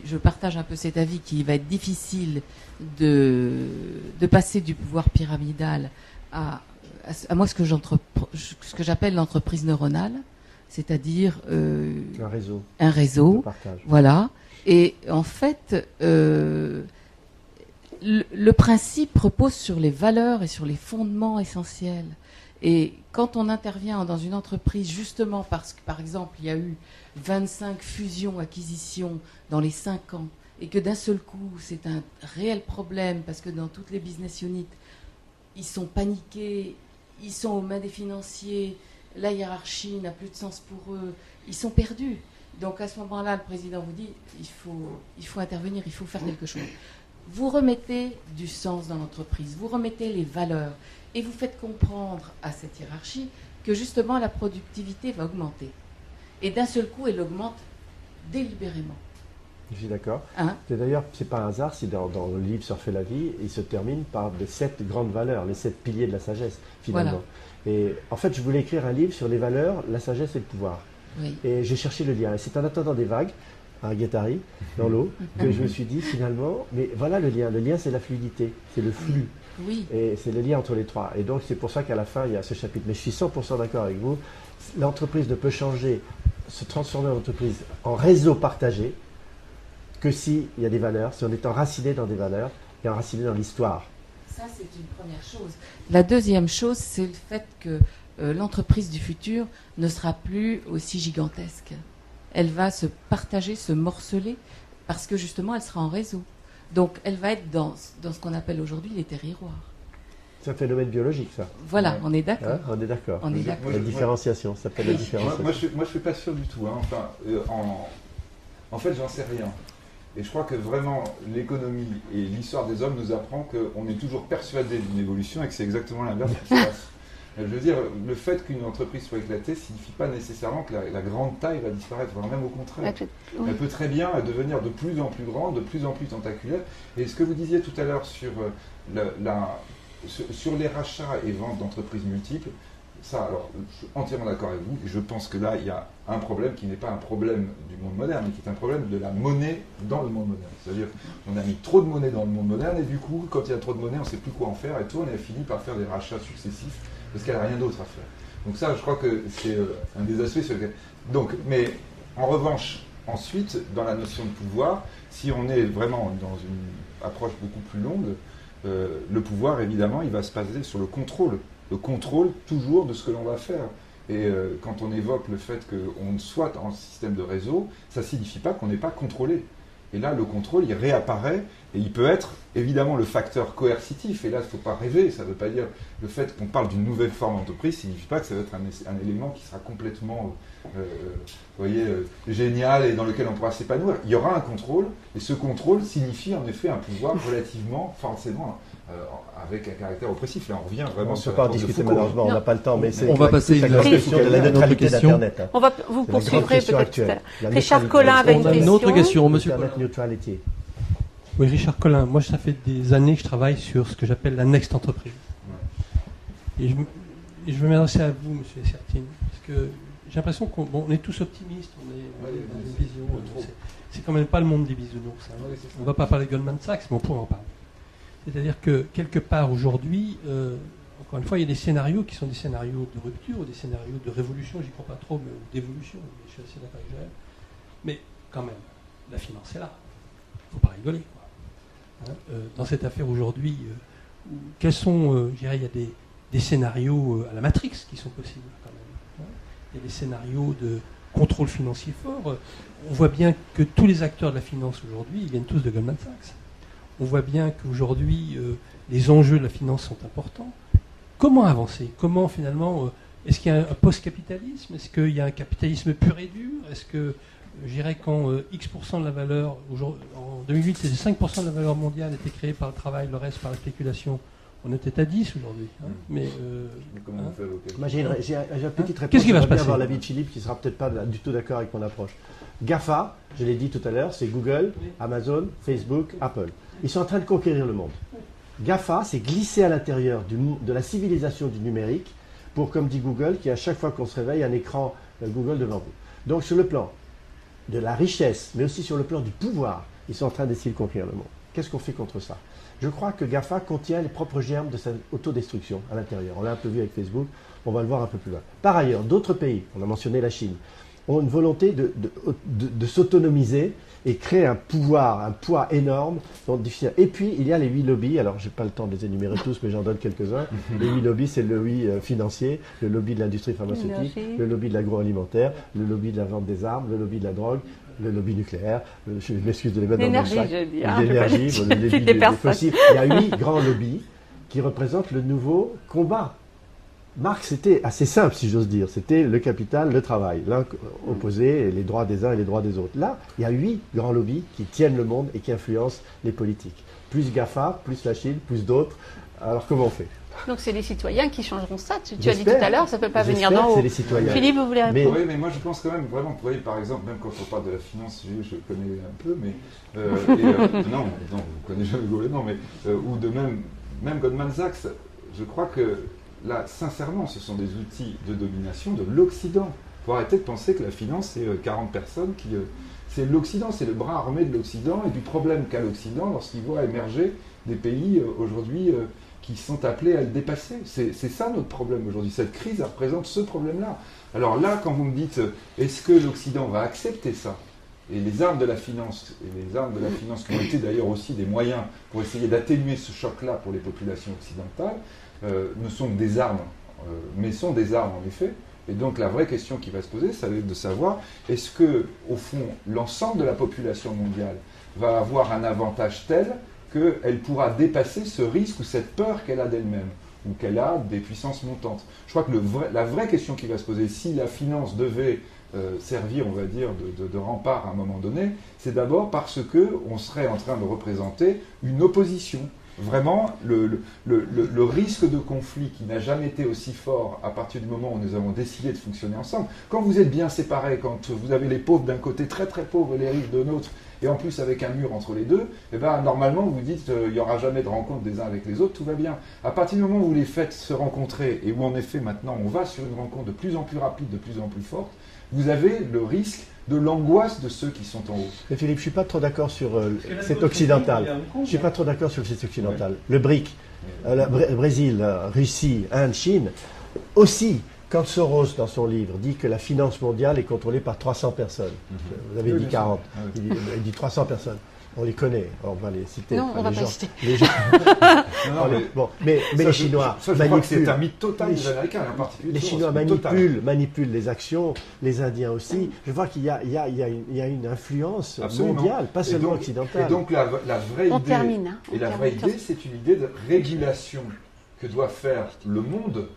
F: je partage un peu cet avis qu'il va être difficile de passer du pouvoir pyramidal à moi ce que j'appelle l'entreprise neuronale, c'est-à-dire un réseau, voilà. Et en fait, le principe repose sur les valeurs et sur les fondements essentiels. Et quand on intervient dans une entreprise, justement parce que, par exemple, il y a eu 25 fusions-acquisitions dans les 5 ans, et que d'un seul coup, c'est un réel problème, parce que dans toutes les business units, ils sont paniqués, ils sont aux mains des financiers, la hiérarchie n'a plus de sens pour eux, ils sont perdus. Donc à ce moment-là, le président vous dit, il faut intervenir, il faut faire quelque chose. Vous remettez du sens dans l'entreprise, vous remettez les valeurs, et vous faites comprendre à cette hiérarchie que justement la productivité va augmenter. Et d'un seul coup, elle augmente délibérément.
C: Je suis d'accord.
F: Hein?
C: Et d'ailleurs, c'est pas un hasard si dans le livre Surfer la vie, il se termine par les 7 grandes valeurs, les 7 piliers de la sagesse, finalement. Voilà. Et en fait, je voulais écrire un livre sur les valeurs, la sagesse et le pouvoir.
F: Oui.
C: Et j'ai cherché le lien. Et c'est en attendant des vagues, un guettari, dans l'eau, que je me suis dit finalement, mais voilà le lien. Le lien, c'est la fluidité, c'est le flux.
F: Oui.
C: Et c'est le lien entre les trois. Et donc, c'est pour ça qu'à la fin, il y a ce chapitre. Mais je suis 100% d'accord avec vous. L'entreprise ne peut changer, se transformer en entreprise, en réseau partagé, que s'il y a des valeurs, si on est enraciné dans des valeurs et enraciné dans l'histoire.
F: Ça, c'est une première chose. La deuxième chose, c'est le fait que l'entreprise du futur ne sera plus aussi gigantesque. Elle va se partager, se morceler, parce que justement, elle sera en réseau. Donc, elle va être dans ce qu'on appelle aujourd'hui les territoires.
C: C'est un phénomène biologique, ça.
F: Voilà,
D: Ouais.
F: on est d'accord.
C: Hein, on est d'accord.
F: On est d'accord.
C: La différenciation, ça s'appelle la différenciation.
D: Moi, je suis pas sûr du tout. Hein. Enfin, en fait, j'en sais rien. Et je crois que vraiment, l'économie et l'histoire des hommes nous apprend qu'on est toujours persuadé d'une évolution et que c'est exactement l'inverse qui se passe. Je veux dire, le fait qu'une entreprise soit éclatée ne signifie pas nécessairement que la grande taille va disparaître, voire même au contraire. Elle peut très bien devenir de plus en plus grande, de plus en plus tentaculaire. Et ce que vous disiez tout à l'heure sur, sur les rachats et ventes d'entreprises multiples, ça, alors, je suis entièrement d'accord avec vous. Et je pense que là, il y a un problème qui n'est pas un problème du monde moderne, mais qui est un problème de la monnaie dans le monde moderne. C'est-à-dire qu'on a mis trop de monnaie dans le monde moderne, et du coup, quand il y a trop de monnaie, on ne sait plus quoi en faire, et tout, on a fini par faire des rachats successifs, parce qu'il n'y a rien d'autre à faire. Donc ça, je crois que c'est un des aspects sur lesquels... Donc, mais en revanche, ensuite, dans la notion de pouvoir, si on est vraiment dans une approche beaucoup plus longue, le pouvoir, évidemment, il va se baser sur le contrôle toujours de ce que l'on va faire. Et quand on évoque le fait qu'on soit en système de réseau, ça ne signifie pas qu'on n'est pas contrôlé. Et là, le contrôle, il réapparaît, et il peut être évidemment le facteur coercitif. Et là, il ne faut pas rêver, ça ne veut pas dire le fait qu'on parle d'une nouvelle forme d'entreprise, ça ne signifie pas que ça va être un élément qui sera complètement génial et dans lequel on pourra s'épanouir. Il y aura un contrôle, et ce contrôle signifie en effet un pouvoir relativement, forcément, avec un caractère oppressif. Là, on revient vraiment sur
C: la porte de Foucault. On ne peut pas en discuter malheureusement, on n'a pas le temps, mais c'est
A: on va passer
C: la question de la neutralité d'Internet.
B: On va vous poursuivrez peut-être tout à l'heure. Richard Collin avait
A: On a une autre question, monsieur Collin.
C: Neutralité.
G: Oui, Richard Collin. Moi, ça fait des années que je travaille sur ce que j'appelle la next entreprise. Et je veux m'adresser à vous, monsieur Sertine, parce que j'ai l'impression qu'on est tous optimistes, on est dans une vision. C'est quand même pas le monde des bisounours. Hein. On ne va pas parler de Goldman Sachs, mais on pourrait en parler. C'est-à-dire que quelque part aujourd'hui, encore une fois, il y a des scénarios qui sont des scénarios de rupture ou des scénarios de révolution, j'y crois pas trop, mais d'évolution, je suis assez d'accord avec Joël. Mais quand même, la finance est là. Il ne faut pas rigoler. Quoi. Hein, dans cette affaire aujourd'hui, quels sont, je dirais, il y a des scénarios à la Matrix qui sont possibles quand même. Hein. Il y a des scénarios de contrôle financier fort. On voit bien que tous les acteurs de la finance aujourd'hui, ils viennent tous de Goldman Sachs. On voit bien qu'aujourd'hui, les enjeux de la finance sont importants. Comment avancer? Comment finalement, est-ce qu'il y a un post-capitalisme? Est-ce qu'il y a un capitalisme pur et dur? Est-ce que, je dirais, quand X% de la valeur, en 2008, c'était 5% de la valeur mondiale était créée par le travail, le reste par la spéculation. On était à 10 aujourd'hui. Hein. Mais
D: comment on fait avec
C: Moi, j'ai une petite réponse.
G: Qu'est-ce qui va se passer?
C: avoir l'avis de Philippe, qui ne sera peut-être pas du tout d'accord avec mon approche. GAFA, je l'ai dit tout à l'heure, c'est Google, Amazon, Facebook, Apple. Ils sont en train de conquérir le monde. GAFA, c'est glisser à l'intérieur de la civilisation du numérique pour, comme dit Google, qu'il y a à chaque fois qu'on se réveille un écran Google devant vous. Donc sur le plan de la richesse, mais aussi sur le plan du pouvoir, ils sont en train d'essayer de conquérir le monde. Qu'est-ce qu'on fait contre ça? Je crois que GAFA contient les propres germes de sa autodestruction à l'intérieur. On l'a un peu vu avec Facebook, on va le voir un peu plus loin. Par ailleurs, d'autres pays, on a mentionné la Chine, ont une volonté de s'autonomiser et créer un pouvoir, un poids énorme. Et puis, il y a les 8 lobbies. Alors, je n'ai pas le temps de les énumérer tous, mais j'en donne quelques-uns. Les 8 lobbies, c'est le lobby financier, le lobby de l'industrie pharmaceutique, le lobby de l'agroalimentaire, le lobby de la vente des armes, le lobby de la drogue, le lobby nucléaire, je m'excuse de les mettre dans le même sac, l'énergie, le lobby des fossiles. Il y a 8 grands lobbies qui représentent le nouveau combat. Marx, c'était assez simple, si j'ose dire. C'était le capital, le travail. L'un opposé, les droits des uns et les droits des autres. Là, il y a 8 grands lobbies qui tiennent le monde et qui influencent les politiques. Plus GAFA, plus la Chine, plus d'autres. Alors, comment on fait?
B: Donc, c'est les citoyens qui changeront ça. Tu as dit tout à l'heure, ça ne peut pas venir d'en haut.
C: C'est les citoyens.
B: Philippe, vous voulez répondre?
D: Oui, mais moi, je pense quand même, vraiment, vous voyez, par exemple, même quand on parle de la finance, je connais un peu, mais... non, vous connaissez jamais Gaulle, non, mais... ou de même Goldman Sachs, je crois que... Là, sincèrement, ce sont des outils de domination de l'Occident. Il faut arrêter de penser que la finance, c'est 40 personnes qui... c'est l'Occident, c'est le bras armé de l'Occident et du problème qu'a l'Occident lorsqu'il voit émerger des pays aujourd'hui qui sont appelés à le dépasser. C'est ça notre problème aujourd'hui. Cette crise représente ce problème-là. Alors là, quand vous me dites, est-ce que l'Occident va accepter ça? Et les armes de la finance, qui ont été d'ailleurs aussi des moyens pour essayer d'atténuer ce choc-là pour les populations occidentales, ne sont que des armes, mais sont des armes en effet. Et donc la vraie question qui va se poser, ça va être de savoir, est-ce que, au fond, l'ensemble de la population mondiale va avoir un avantage tel qu'elle pourra dépasser ce risque ou cette peur qu'elle a d'elle-même, ou qu'elle a des puissances montantes. Je crois que la vraie question qui va se poser, si la finance devait servir, on va dire, de rempart à un moment donné, c'est d'abord parce qu'on serait en train de représenter une opposition. Vraiment, le risque de conflit qui n'a jamais été aussi fort à partir du moment où nous avons décidé de fonctionner ensemble, quand vous êtes bien séparés, quand vous avez les pauvres d'un côté très très pauvres et les riches de l'autre, et en plus avec un mur entre les deux, eh ben, normalement vous dites il n'y aura jamais de rencontre des uns avec les autres, tout va bien. À partir du moment où vous les faites se rencontrer, et où en effet maintenant on va sur une rencontre de plus en plus rapide, de plus en plus forte, vous avez le risque de l'angoisse de ceux qui sont en haut.
C: Mais Philippe, je ne suis pas trop d'accord sur cet occidental. Je ne suis pas trop d'accord sur cet occidental. Ouais. Le BRIC, Brésil, Russie, Inde, Chine, aussi, quand Soros, dans son livre, dit que la finance mondiale est contrôlée par 300 personnes. Vous avez dit 40. Il dit 300 personnes. On les connaît, on va les citer.
B: Non, on va pas les citer.
C: Mais les Chinois
D: manipulent. Je crois que c'est un mythe total des Américains, en particulier.
C: Les Chinois manipulent les actions, les Indiens aussi. Je vois qu'il y a une influence mondiale, pas seulement occidentale.
D: Et donc la vraie idée, c'est une idée de régulation que doit faire le monde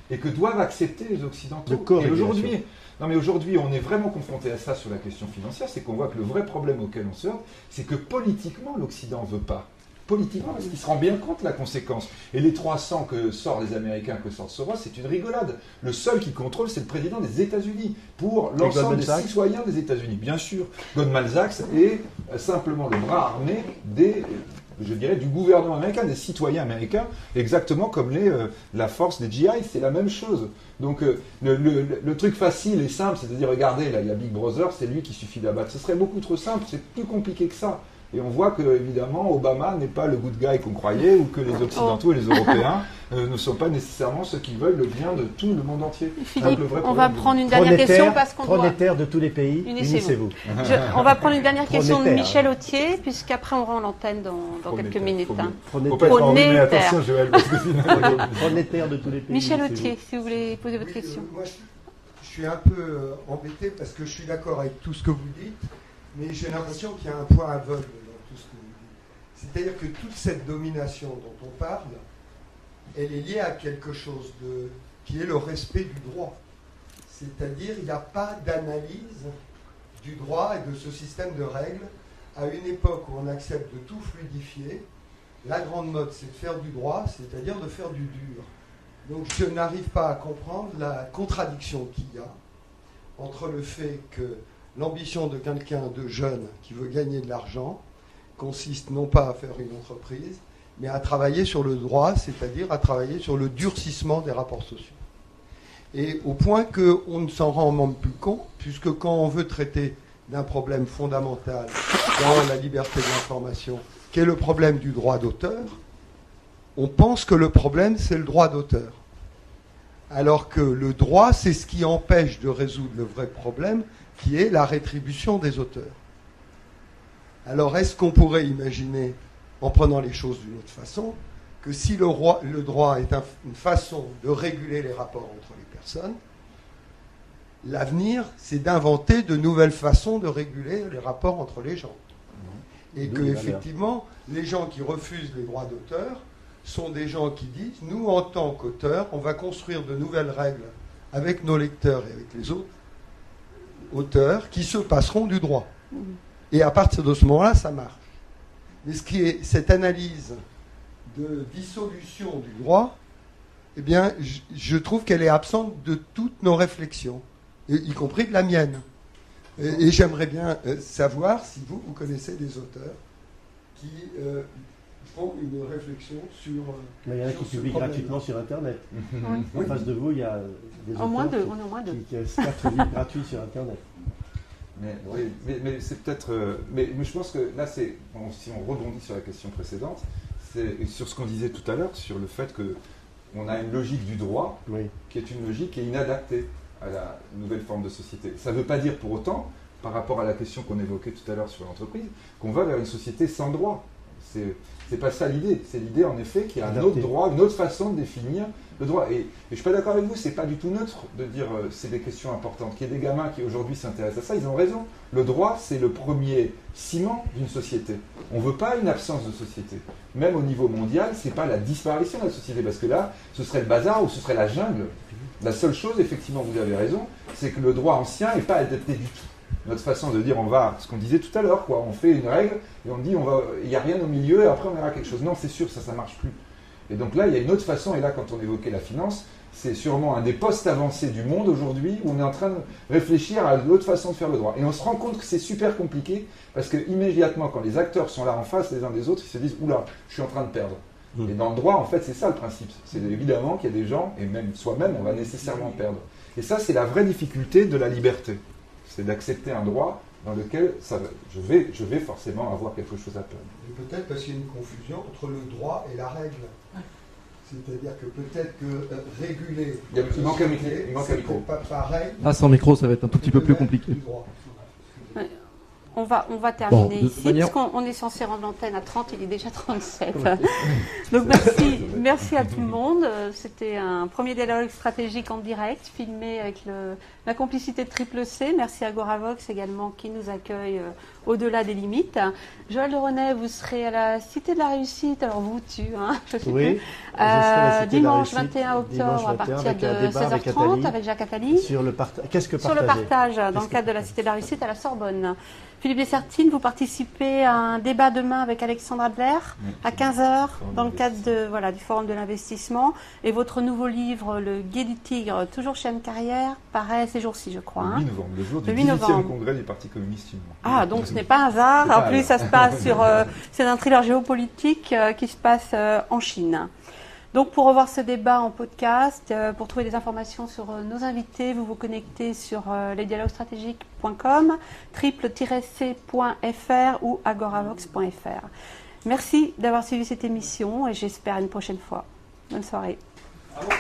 D: et que doivent accepter les Occidentaux. Et aujourd'hui, on est vraiment confronté à ça sur la question financière, c'est qu'on voit que le vrai problème auquel on se heurte, c'est que politiquement, l'Occident ne veut pas. Politiquement, parce qu'il se rend bien compte de la conséquence. Et les 300 que sortent les Américains, que sortent Soros, c'est une rigolade. Le seul qui contrôle, c'est le président des États-Unis, pour l'ensemble des citoyens des États-Unis. Bien sûr, Goldman Sachs est simplement le bras armé du gouvernement américain, des citoyens américains, exactement comme la force des GI, c'est la même chose. Donc le truc facile et simple, c'est de dire, regardez, là, il y a Big Brother, c'est lui qui suffit d'abattre. Ce serait beaucoup trop simple, c'est plus compliqué que ça. Et on voit que, évidemment, Obama n'est pas le good guy qu'on croyait, ou que les Occidentaux et les Européens ne sont pas nécessairement ceux qui veulent le bien de tout le monde entier.
B: Philippe, on va prendre une dernière question parce qu'on doit...
C: Pronétaires de tous les pays, unissez-vous.
B: On va prendre une dernière question de Michel Autier, puisqu'après on rend l'antenne dans quelques minutes.
C: Pronétaires. Pronétaires de tous les pays.
B: Michel Autier, si vous voulez poser votre question.
H: Moi, je suis un peu embêté parce que je suis d'accord avec tout ce que vous dites, mais j'ai l'impression qu'il y a un point aveugle dans tout ce que vous dites. C'est-à-dire que toute cette domination dont on parle, elle est liée à quelque chose qui est le respect du droit. C'est-à-dire qu'il n'y a pas d'analyse du droit et de ce système de règles à une époque où on accepte de tout fluidifier. La grande mode, c'est de faire du droit, c'est-à-dire de faire du dur. Donc je n'arrive pas à comprendre la contradiction qu'il y a entre le fait que l'ambition de quelqu'un de jeune qui veut gagner de l'argent consiste non pas à faire une entreprise, mais à travailler sur le droit, c'est-à-dire à travailler sur le durcissement des rapports sociaux. Et au point qu'on ne s'en rend même plus compte, puisque quand on veut traiter d'un problème fondamental dans la liberté de l'information, qui est le problème du droit d'auteur, on pense que le problème, c'est le droit d'auteur. Alors que le droit, c'est ce qui empêche de résoudre le vrai problème, qui est la rétribution des auteurs. Alors, est-ce qu'on pourrait imaginer, en prenant les choses d'une autre façon, que si le droit est une façon de réguler les rapports entre les personnes, l'avenir, c'est d'inventer de nouvelles façons de réguler les rapports entre les gens. Et que, effectivement, les gens qui refusent les droits d'auteur sont des gens qui disent, nous, en tant qu'auteurs, on va construire de nouvelles règles avec nos lecteurs et avec les autres auteurs qui se passeront du droit. Et à partir de ce moment-là, ça marche. Mais ce qui est cette analyse de dissolution du droit, eh bien, je trouve qu'elle est absente de toutes nos réflexions, y compris de la mienne. Et j'aimerais bien savoir si vous connaissez des auteurs qui font une réflexion sur...
C: Il y en a qui publient gratuitement sur Internet. En face de vous, il y a des auteurs qui scatchent livres gratuits sur Internet.
D: Mais c'est peut-être... mais je pense que là, si on rebondit sur la question précédente, c'est sur ce qu'on disait tout à l'heure, sur le fait qu'on a une logique du droit qui est une logique qui est inadaptée à la nouvelle forme de société. Ça ne veut pas dire pour autant, par rapport à la question qu'on évoquait tout à l'heure sur l'entreprise, qu'on va vers une société sans droit. C'est pas ça l'idée. C'est l'idée, en effet, qu'il y a un autre droit, une autre façon de définir le droit. Et je suis pas d'accord avec vous, c'est pas du tout neutre de dire c'est des questions importantes. Qu'il y ait des gamins qui aujourd'hui s'intéressent à ça, ils ont raison. Le droit, c'est le premier ciment d'une société. On veut pas une absence de société. Même au niveau mondial, c'est pas la disparition de la société, parce que là, ce serait le bazar ou ce serait la jungle. La seule chose, effectivement, vous avez raison, c'est que le droit ancien n'est pas adapté du tout. Notre façon de dire, ce qu'on disait tout à l'heure, on fait une règle et on dit, il n'y a rien au milieu et après on verra quelque chose. Non, c'est sûr, ça ne marche plus. Et donc là, il y a une autre façon, et là, quand on évoquait la finance, c'est sûrement un des postes avancés du monde aujourd'hui où on est en train de réfléchir à l'autre façon de faire le droit. Et on se rend compte que c'est super compliqué parce que immédiatement, quand les acteurs sont là en face les uns des autres, ils se disent, oula, je suis en train de perdre. Et dans le droit, en fait, c'est ça le principe. C'est évidemment qu'il y a des gens, et même soi-même, on va nécessairement perdre. Et ça, c'est la vraie difficulté de la liberté. C'est d'accepter un droit dans lequel je vais forcément avoir quelque chose à perdre.
H: Et peut-être parce qu'il y a une confusion entre le droit et la règle. C'est-à-dire que peut-être que réguler...
D: Il manque un micro.
H: Pas pareil.
A: Sans micro, ça va être un tout petit peu plus compliqué.
B: On va terminer ici, parce qu'on est censé rendre l'antenne à 30, il est déjà 37. Donc merci à tout le monde. C'était un premier dialogue stratégique en direct, filmé avec la complicité de Triple C. Merci à Agoravox également qui nous accueille au-delà des limites. Joël de René, vous serez à la Cité de la Réussite, alors je sais plus. Dimanche 21 octobre à partir de 16h30 avec Jacques Attali.
C: Sur le
B: partage dans le cadre de la Cité de la Réussite à la Sorbonne. Philippe Dessertine, vous participez à un débat demain avec Alexandre Adler à 15h dans le cadre du Forum de l'investissement. Et votre nouveau livre, Le Guet du Tigre, toujours chez Anne Carrière, paraît ces jours-ci, je crois.
D: Le 8 novembre, le jour du 18e congrès du Parti communiste chinois.
B: Ah, donc ce n'est pas un hasard. En plus, ça se passe c'est un thriller géopolitique qui se passe en Chine. Donc pour revoir ce débat en podcast, pour trouver des informations sur nos invités, vous vous connectez sur lesdialoguestratégiques.com, triple-c.fr ou agoravox.fr. Merci d'avoir suivi cette émission et j'espère à une prochaine fois. Bonne soirée.
D: Bravo.